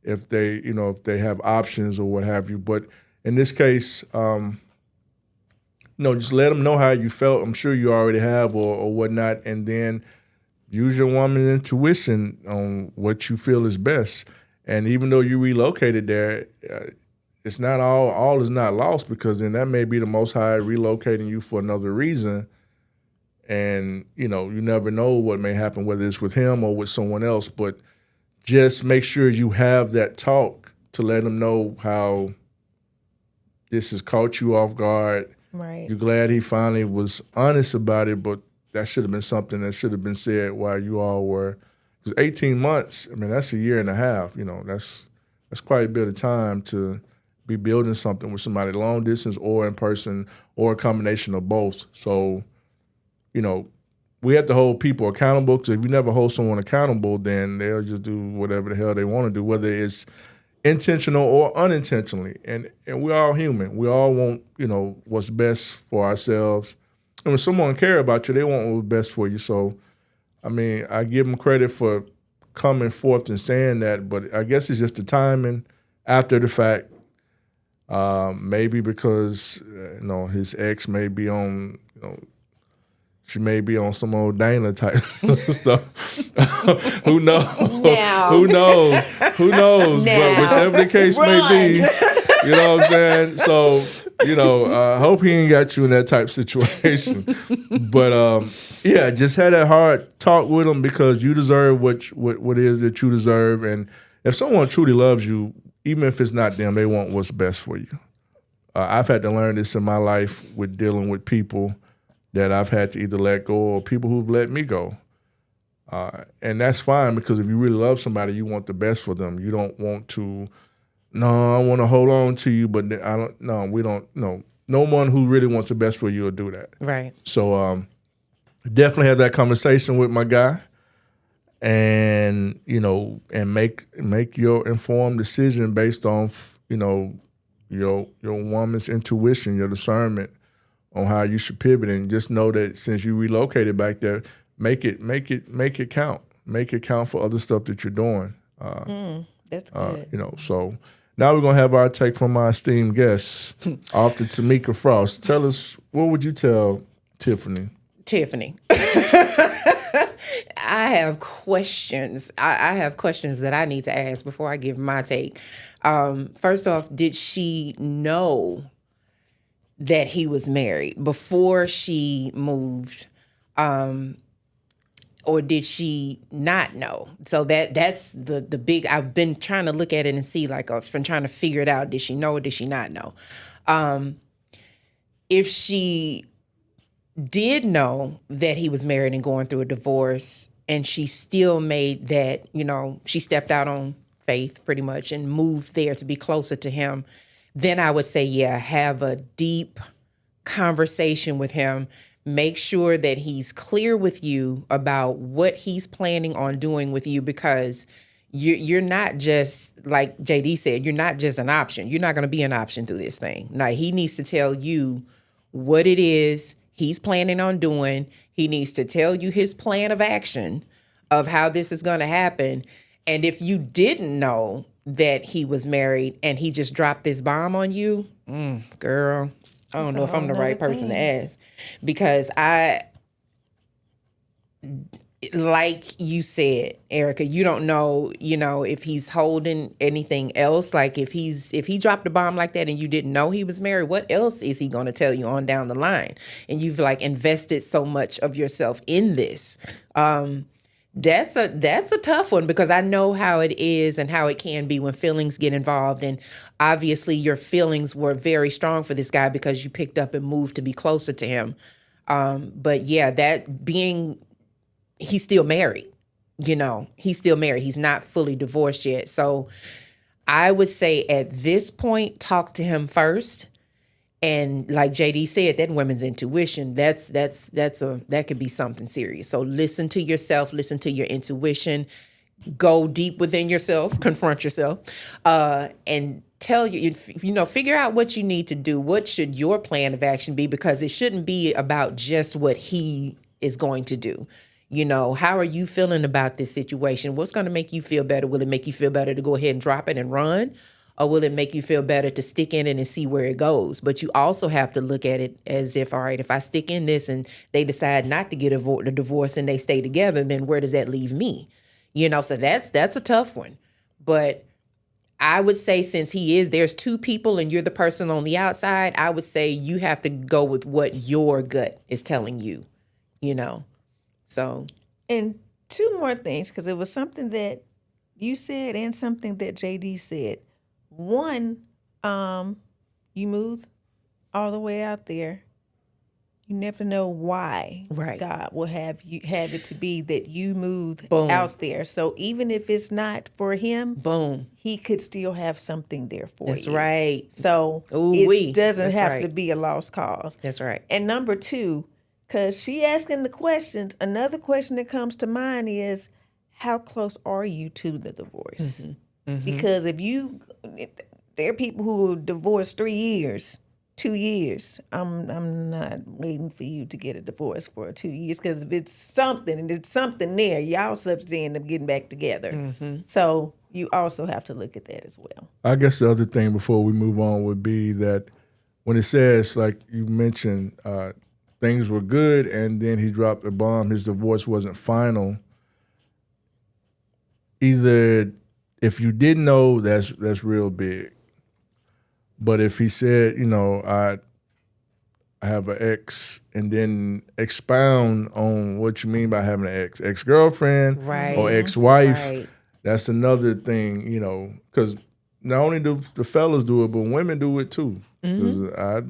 if they have options or what have you. But in this case, just let them know how you felt. I'm sure you already have or whatnot, and then use your woman's intuition on what you feel is best. And even though you relocated there, it's not all is not lost, because then that may be the Most High relocating you for another reason. And, you never know what may happen, whether it's with him or with someone else. But just make sure you have that talk to let them know how this has caught you off guard. Right. You're glad he finally was honest about it, but that should have been something that should have been said while you all were. Because 18 months, I mean, that's a year and a half. That's quite a bit of time to be building something with somebody, long distance or in person, or a combination of both. So, we have to hold people accountable, because if you never hold someone accountable, then they'll just do whatever the hell they want to do, whether it's intentional or unintentionally. And we're all human. We all want, what's best for ourselves. And when someone cares about you, they want what's best for you. So, I mean, I give them credit for coming forth and saying that, but I guess it's just the timing after the fact. Maybe because, his ex may be on, she may be on some old Dana type stuff. Who knows? Now. Who knows? Now. But whichever the case may be, you know what I'm saying? So, I hope he ain't got you in that type of situation. But, just have that hard talk with him, because you deserve what it is that you deserve. And if someone truly loves you, even if it's not them, they want what's best for you. I've had to learn this in my life with dealing with people that I've had to either let go, or people who've let me go. And that's fine, because if you really love somebody, you want the best for them. You don't want to no, I want to hold on to you, but I don't. No, we don't. No one who really wants the best for you will do that. Right. So definitely have that conversation with my guy, and and make your informed decision based on your woman's intuition, your discernment on how you should pivot, and just know that since you relocated back there, make it count. Make it count for other stuff that you're doing. That's good. So now we're gonna have our take from my esteemed guest, Author TamekaRFrost. Tell us, what would you tell Tiffany? Tiffany. I have questions. I have questions that I need to ask before I give my take. First off, did she know that he was married before she moved? Or did she not know? So that's the big, I've been trying to look at it and see, like, I've been trying to figure it out. Did she know or did she not know? If she did know that he was married and going through a divorce, and she still made that, she stepped out on faith pretty much and moved there to be closer to him, then I would say, yeah, have a deep conversation with him. Make sure that he's clear with you about what he's planning on doing with you, because you're not just, like JD said, you're not just an option. You're not going to be an option through this thing. Now, he needs to tell you what it is he's planning on doing. He needs to tell you his plan of action of how this is going to happen. And if you didn't know that he was married and he just dropped this bomb on you, girl, I don't know if I'm the right person to ask, because like you said, Erica, you don't know, if he's holding anything else. Like if he dropped a bomb like that and you didn't know he was married, what else is he going to tell you on down the line? And you've invested so much of yourself in this. That's a tough one, because I know how it is and how it can be when feelings get involved. And obviously your feelings were very strong for this guy because you picked up and moved to be closer to him. But yeah, he's still married, he's still married. He's not fully divorced yet. So I would say at this point, talk to him first. And like JD said, that women's intuition, that could be something serious. So listen to yourself, listen to your intuition, go deep within yourself, confront yourself, and tell figure out what you need to do. What should your plan of action be? Because it shouldn't be about just what he is going to do. How are you feeling about this situation? What's going to make you feel better? Will it make you feel better to go ahead and drop it and run? Or will it make you feel better to stick in it and see where it goes? But you also have to look at it as if, all right, if I stick in this and they decide not to get a divorce and they stay together, then where does that leave me? So that's a tough one. But I would say, since there's two people and you're the person on the outside, I would say you have to go with what your gut is telling you, So. And two more things, because it was something that you said and something that JD said. One, you moved all the way out there. You never know why God will have it to be that you moved out there. So even if it's not for him, he could still have something there for you. That's right. So it doesn't have to be a lost cause. That's right. And number two, because she asking the questions, another question that comes to mind is, how close are you to the divorce? Mm-hmm. Because there are people who are divorced 3 years, 2 years. I'm not waiting for you to get a divorce for 2 years, because if it's something and it's something there, y'all subsequently end up getting back together. Mm-hmm. So you also have to look at that as well. I guess the other thing before we move on would be that when it says, like you mentioned, things were good and then he dropped a bomb, his divorce wasn't final. Either, if you didn't know, that's real big. But if he said, I have an ex, and then expound on what you mean by having an ex-girlfriend or ex-wife, that's another thing, because not only do the fellas do it, but women do it too. Because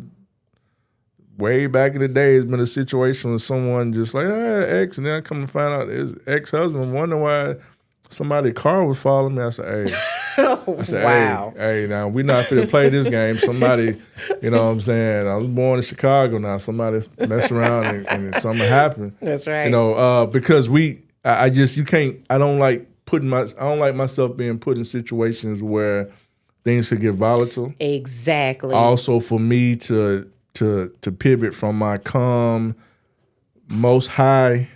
way back in the day, it's been a situation with someone just like, ex, and then I come to find out his ex-husband, wonder why somebody's car was following me. I said, hey. I said, Wow. hey, now we're not fit to play this game. Somebody, you know what I'm saying? I was born in Chicago now. Somebody messed around and something happened. That's right. You know, because I don't like myself being put in situations where things could get volatile. Exactly. Also, for me to pivot from my calm, most high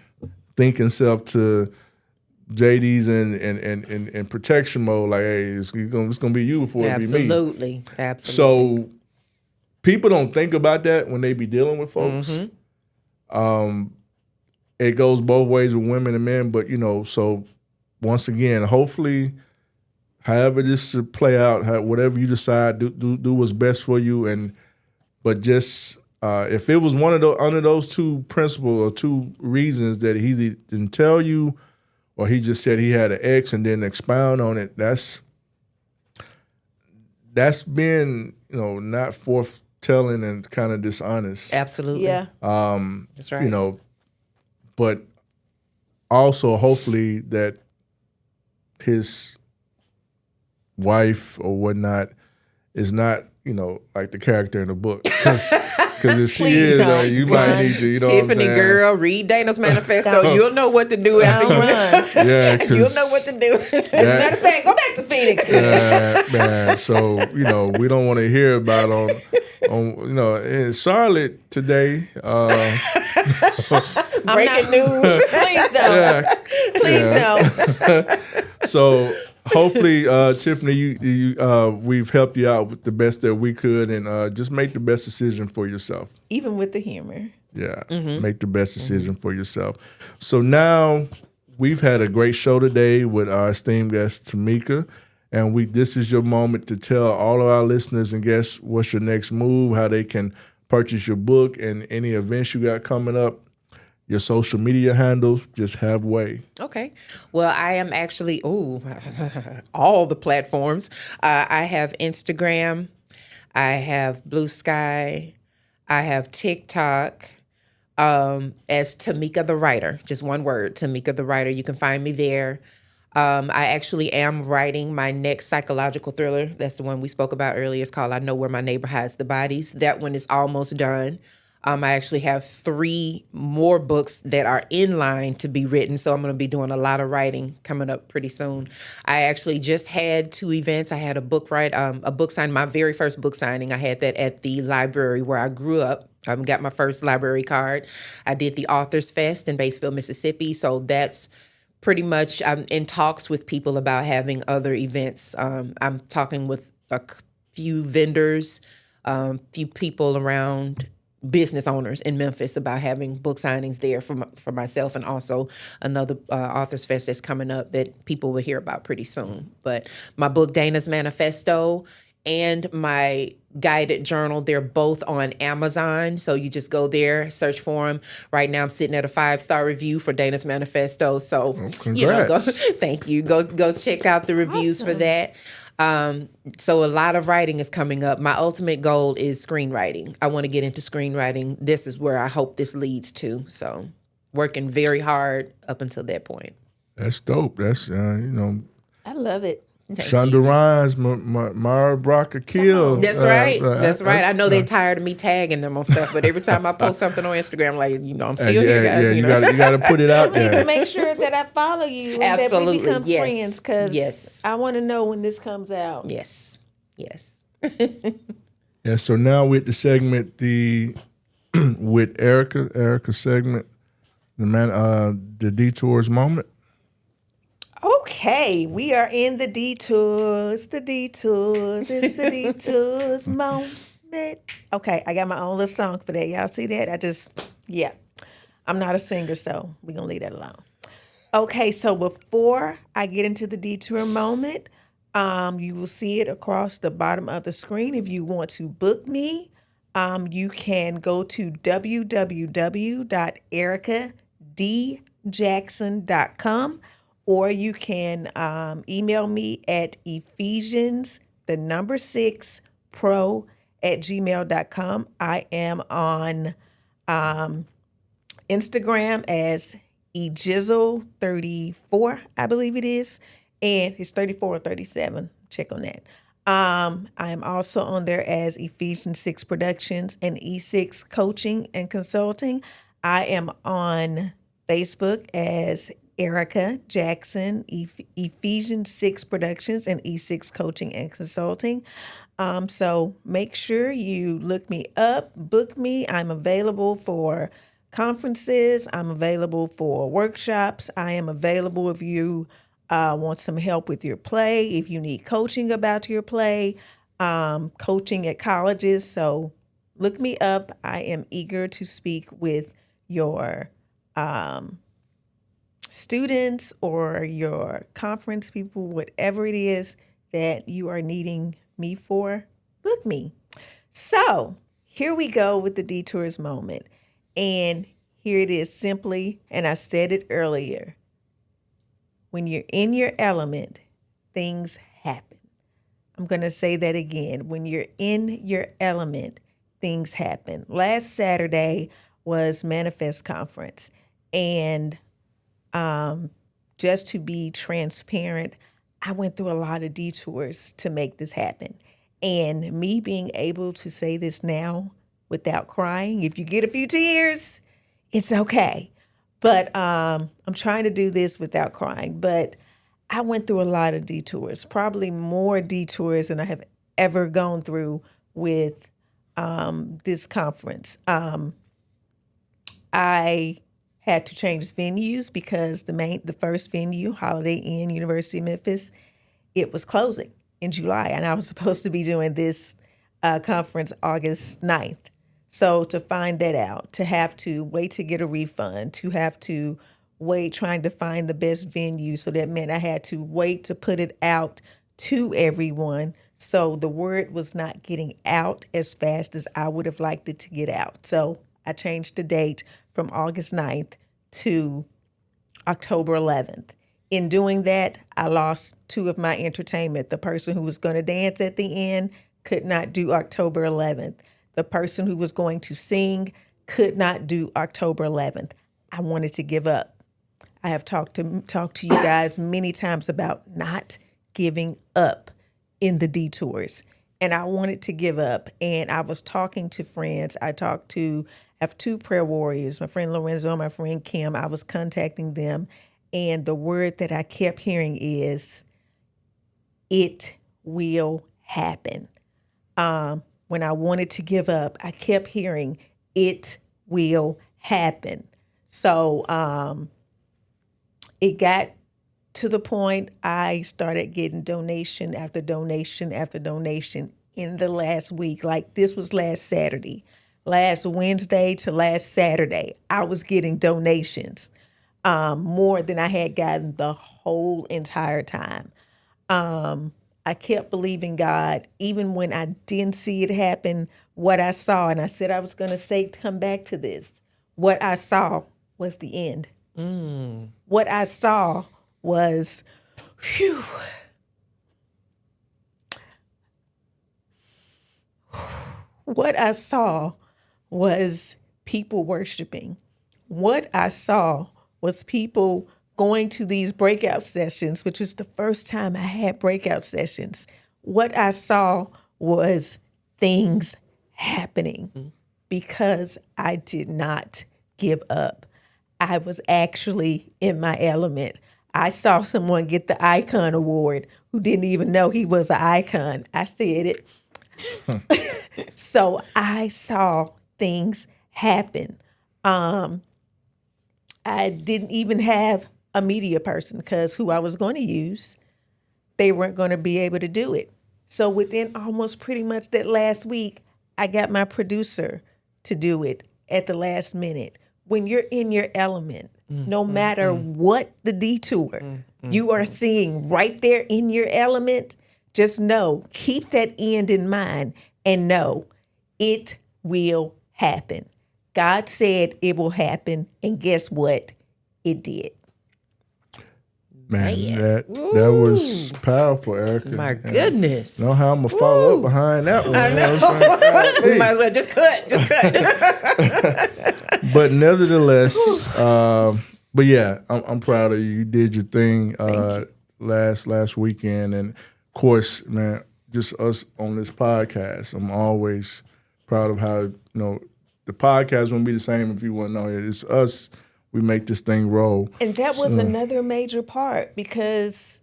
thinking self to JD's and protection mode, like, hey, it's gonna be you before it be me. Absolutely. So people don't think about that when they be dealing with folks. It goes both ways with women and men, but so once again, hopefully, however this should play out, whatever you decide, do what's best for you, but just if it was one of under those two principles or two reasons that he didn't tell you, or he just said he had an ex and didn't expound on it, that's being not forth-telling and kind of dishonest. Absolutely. Yeah. That's right. But also hopefully that his wife or whatnot is not like the character in the book, because if she is, you might need to, you know Tiffany, what I'm saying? girl, read Dana's manifesto. You'll know what to do after you Run. Yeah, You'll know what to do. As a matter of fact, go back to Phoenix. man. So we don't want to hear about on in Charlotte today. Breaking news. Please don't. Please don't. So hopefully, Tiffany, you we've helped you out with the best that we could, and just make the best decision for yourself. Even with the humor. Yeah, make the best decision for yourself. So now we've had a great show today with our esteemed guest Tameka, and this is your moment to tell all of our listeners and guests what's your next move, how they can purchase your book, and any events you got coming up. Your social media handles, just have way. Okay. Well, I am actually, all the platforms. I have Instagram. I have Blue Sky. I have TikTok as Tameka the Writer. Just one word, Tameka the Writer. You can find me there. I actually am writing my next psychological thriller. That's the one we spoke about earlier. It's called I Know Where My Neighbor Hides the Bodies. That one is almost done. I actually have 3 more books that are in line to be written, so I'm going to be doing a lot of writing coming up pretty soon. I actually just had 2 events. I had a book signing, my very first book signing. I had that at the library where I grew up. I got my first library card. I did the Authors Fest in Batesville, Mississippi, so that's pretty much. I'm in talks with people about having other events. I'm talking with a few vendors, few people around business owners in Memphis about having book signings there for myself, and also another Authors Fest that's coming up that people will hear about pretty soon. But my book, Dana's Manifesto, and my guided journal, they're both on Amazon. So you just go there, search for them. Right now I'm sitting at a 5-star review for Dana's Manifesto. So, congrats. Thank you. Go check out the reviews for that. So a lot of writing is coming up. My ultimate goal is screenwriting. I want to get into screenwriting. This is where I hope this leads to. So working very hard up until that point. That's dope. That's I love it. Shonda Rhimes, Mara Brock Akil. That's right. That's right. I know they're tired of me tagging them on stuff, but every time I post something on Instagram, like, I'm still here, guys. You got to put it out I need there. to make sure that I follow you and Absolutely. that we become Yes. friends, because Yes. I want to know when this comes out. Yes. Yeah. So now with the segment, with Erica segment, the detours moment. Okay, we are in the detours. It's the detours moment. Okay, I got my own little song for that. Y'all see that? I'm not a singer, so we're going to leave that alone. Okay, so before I get into the detour moment, you will see it across the bottom of the screen. If you want to book me, you can go to www.ericadjackson.com. Or you can email me at Ephesians6pro@gmail.com. I am on Instagram as ejizzle34, I believe it is. And it's 34 or 37. check on that. I am also on there as Ephesians 6 Productions and E6 Coaching and Consulting. I am on Facebook as Erica Jackson, Ephesians 6 Productions and E6 Coaching and Consulting. So make sure you look me up, book me. I'm available for conferences. I'm available for workshops. I am available if you want some help with your play, if you need coaching about your play, coaching at colleges. So look me up. I am eager to speak with your students or your conference people, whatever it is that you are needing me for, book me. So here we go with the detours moment. And here it is simply, and I said it earlier, when you're in your element, things happen. I'm going to say that again. When you're in your element, things happen. Last Saturday was Manifest Conference. And just to be transparent, I went through a lot of detours to make this happen. And me being able to say this now without crying, if you get a few tears, it's okay. But I'm trying to do this without crying. But I went through a lot of detours, probably more detours than I have ever gone through with this conference. I had to change venues because the first venue, Holiday Inn, University of Memphis, it was closing in July. And I was supposed to be doing this conference August 9th. So to find that out, to have to wait to get a refund, to have to wait trying to find the best venue. So that meant I had to wait to put it out to everyone. So the word was not getting out as fast as I would have liked it to get out. So I changed the date from August 9th to October 11th. In doing that, I lost 2 of my entertainment. The person who was going to dance at the end could not do October 11th. The person who was going to sing could not do October 11th. I wanted to give up. I have talked to you guys many times about not giving up in the detours. And I wanted to give up. And I was talking to friends. I have 2 prayer warriors, my friend Lorenzo and my friend Kim. I was contacting them. And the word that I kept hearing is, it will happen. When I wanted to give up, I kept hearing, it will happen. So it got to the point I started getting donation after donation after donation in the last week. Like this was last Saturday. Last Wednesday to last Saturday, I was getting donations, more than I had gotten the whole entire time. I kept believing God, even when I didn't see it happen, what I saw, and I said I was going to come back to this. What I saw was the end. What I saw was, phew. What I saw was people worshiping. What I saw was people going to these breakout sessions, which is the first time I had breakout sessions. What I saw was things happening because I did not give up. I was actually in my element. I saw someone get the Icon Award who didn't even know he was an icon. I said it. So I saw things happen. I didn't even have a media person because who I was going to use, they weren't going to be able to do it. So within almost pretty much that last week, I got my producer to do it at the last minute. When you're in your element, no matter what the detour, you are seeing right there in your element, just know, keep that end in mind and know it will happen. God said it will happen, and guess what? It did. Man, that was powerful, Erica. My goodness. Know how I'm going to follow up behind that one. I know. You know what I'm saying? We might as well just cut. But nevertheless, but yeah, I'm proud of you. You did your thing last weekend. And of course, man, just us on this podcast. I'm always proud of how, the podcast won't be the same if you wouldn't know it. It's us. We make this thing roll. And that was another major part, because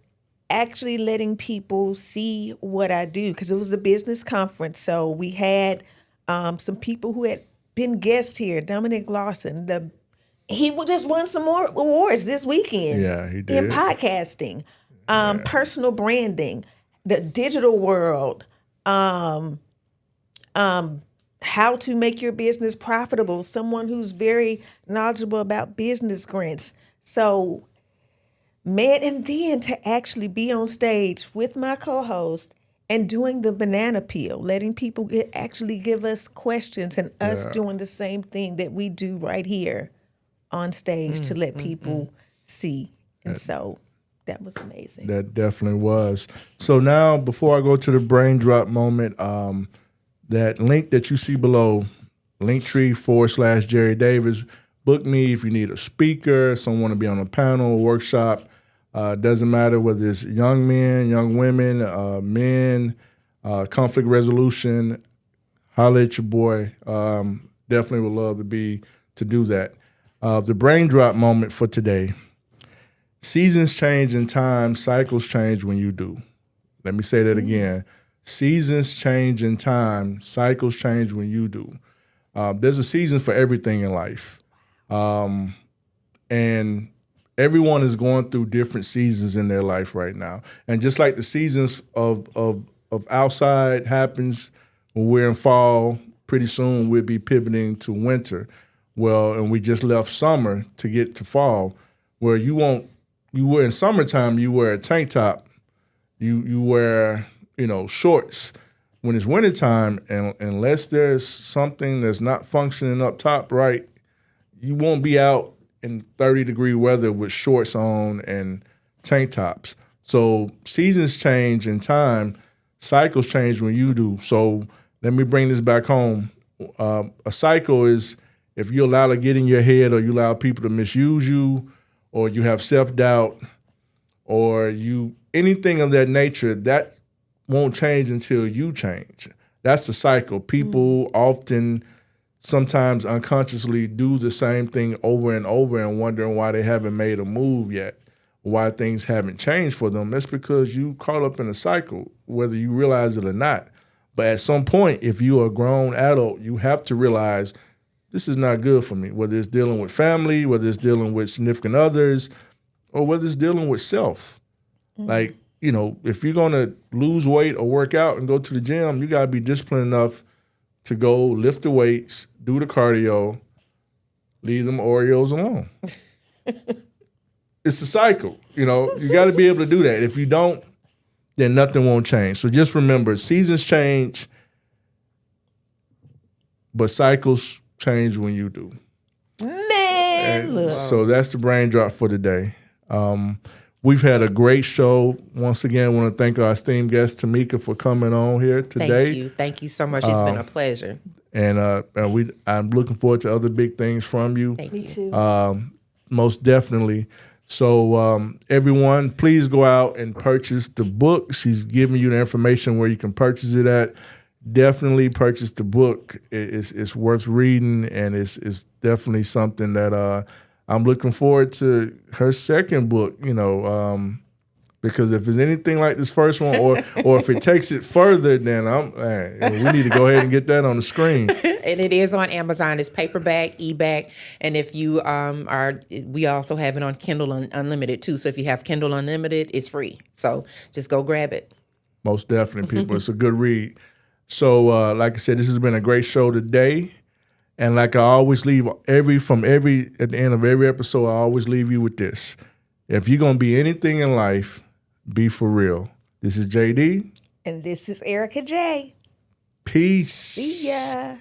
actually letting people see what I do, because it was a business conference. So we had some people who had been guests here. Dominic Lawson, he just won some more awards this weekend. Yeah, he did. In podcasting, personal branding, the digital world, how to make your business profitable, someone who's very knowledgeable about business grants. So, man, and then to actually be on stage with my co-host and doing the banana peel, letting people actually give us questions, and us doing the same thing that we do right here on stage to let people see. And so that was amazing. That definitely was. So now, before I go to the brain drop moment, that link that you see below, Linktree/Jerry Davis, book me if you need a speaker, someone to be on a panel, workshop. Doesn't matter whether it's young men, young women, men, conflict resolution. Holla at your boy. Definitely would love to do that. The brain drop moment for today. Seasons change in time, cycles change when you do. Let me say that again. Seasons change in time, cycles change when you do. There's a season for everything in life. And everyone is going through different seasons in their life right now. And just like the seasons of outside happens when we're in fall, pretty soon we'll be pivoting to winter. Well, and we just left summer to get to fall, where you were in summertime, you wear a tank top, you wear, shorts. When it's wintertime, and unless there's something that's not functioning up top right, you won't be out in 30-degree weather with shorts on and tank tops. So seasons change in time, cycles change when you do. So let me bring this back home. A cycle is if you allow to get in your head, or you allow people to misuse you, or you have self-doubt, or anything of that nature, that won't change until you change. That's the cycle. People often, sometimes unconsciously, do the same thing over and over and wondering why they haven't made a move yet, why things haven't changed for them. That's because you caught up in a cycle, whether you realize it or not. But at some point, if you're a grown adult, you have to realize this is not good for me, whether it's dealing with family, whether it's dealing with significant others, or whether it's dealing with self. Like, if you're going to lose weight or work out and go to the gym, you got to be disciplined enough to go lift the weights, do the cardio, leave them Oreos alone. It's a cycle. You got to be able to do that. If you don't, then nothing won't change. So just remember, seasons change, but cycles change when you do. Man, look. So that's the brain drop for today. We've had a great show. Once again, I want to thank our esteemed guest, Tameka, for coming on here today. Thank you so much. It's been a pleasure. And I'm looking forward to other big things from you. Thank Me you. too. Most definitely. So everyone, please go out and purchase the book. She's giving you the information where you can purchase it at. Definitely purchase the book. It's worth reading, and it's definitely something that I'm looking forward to her second book, because if it's anything like this first one, or if it takes it further, then we need to go ahead and get that on the screen. And it is on Amazon. It's paperback, e-back, and if you we also have it on Kindle Unlimited too. So if you have Kindle Unlimited, it's free. So just go grab it. Most definitely, people. It's a good read. So, like I said, this has been a great show today. And like I always leave at the end of every episode, I always leave you with this. If you're going to be anything in life, be for real. This is JD. And this is JDEricaJ. Peace. See ya.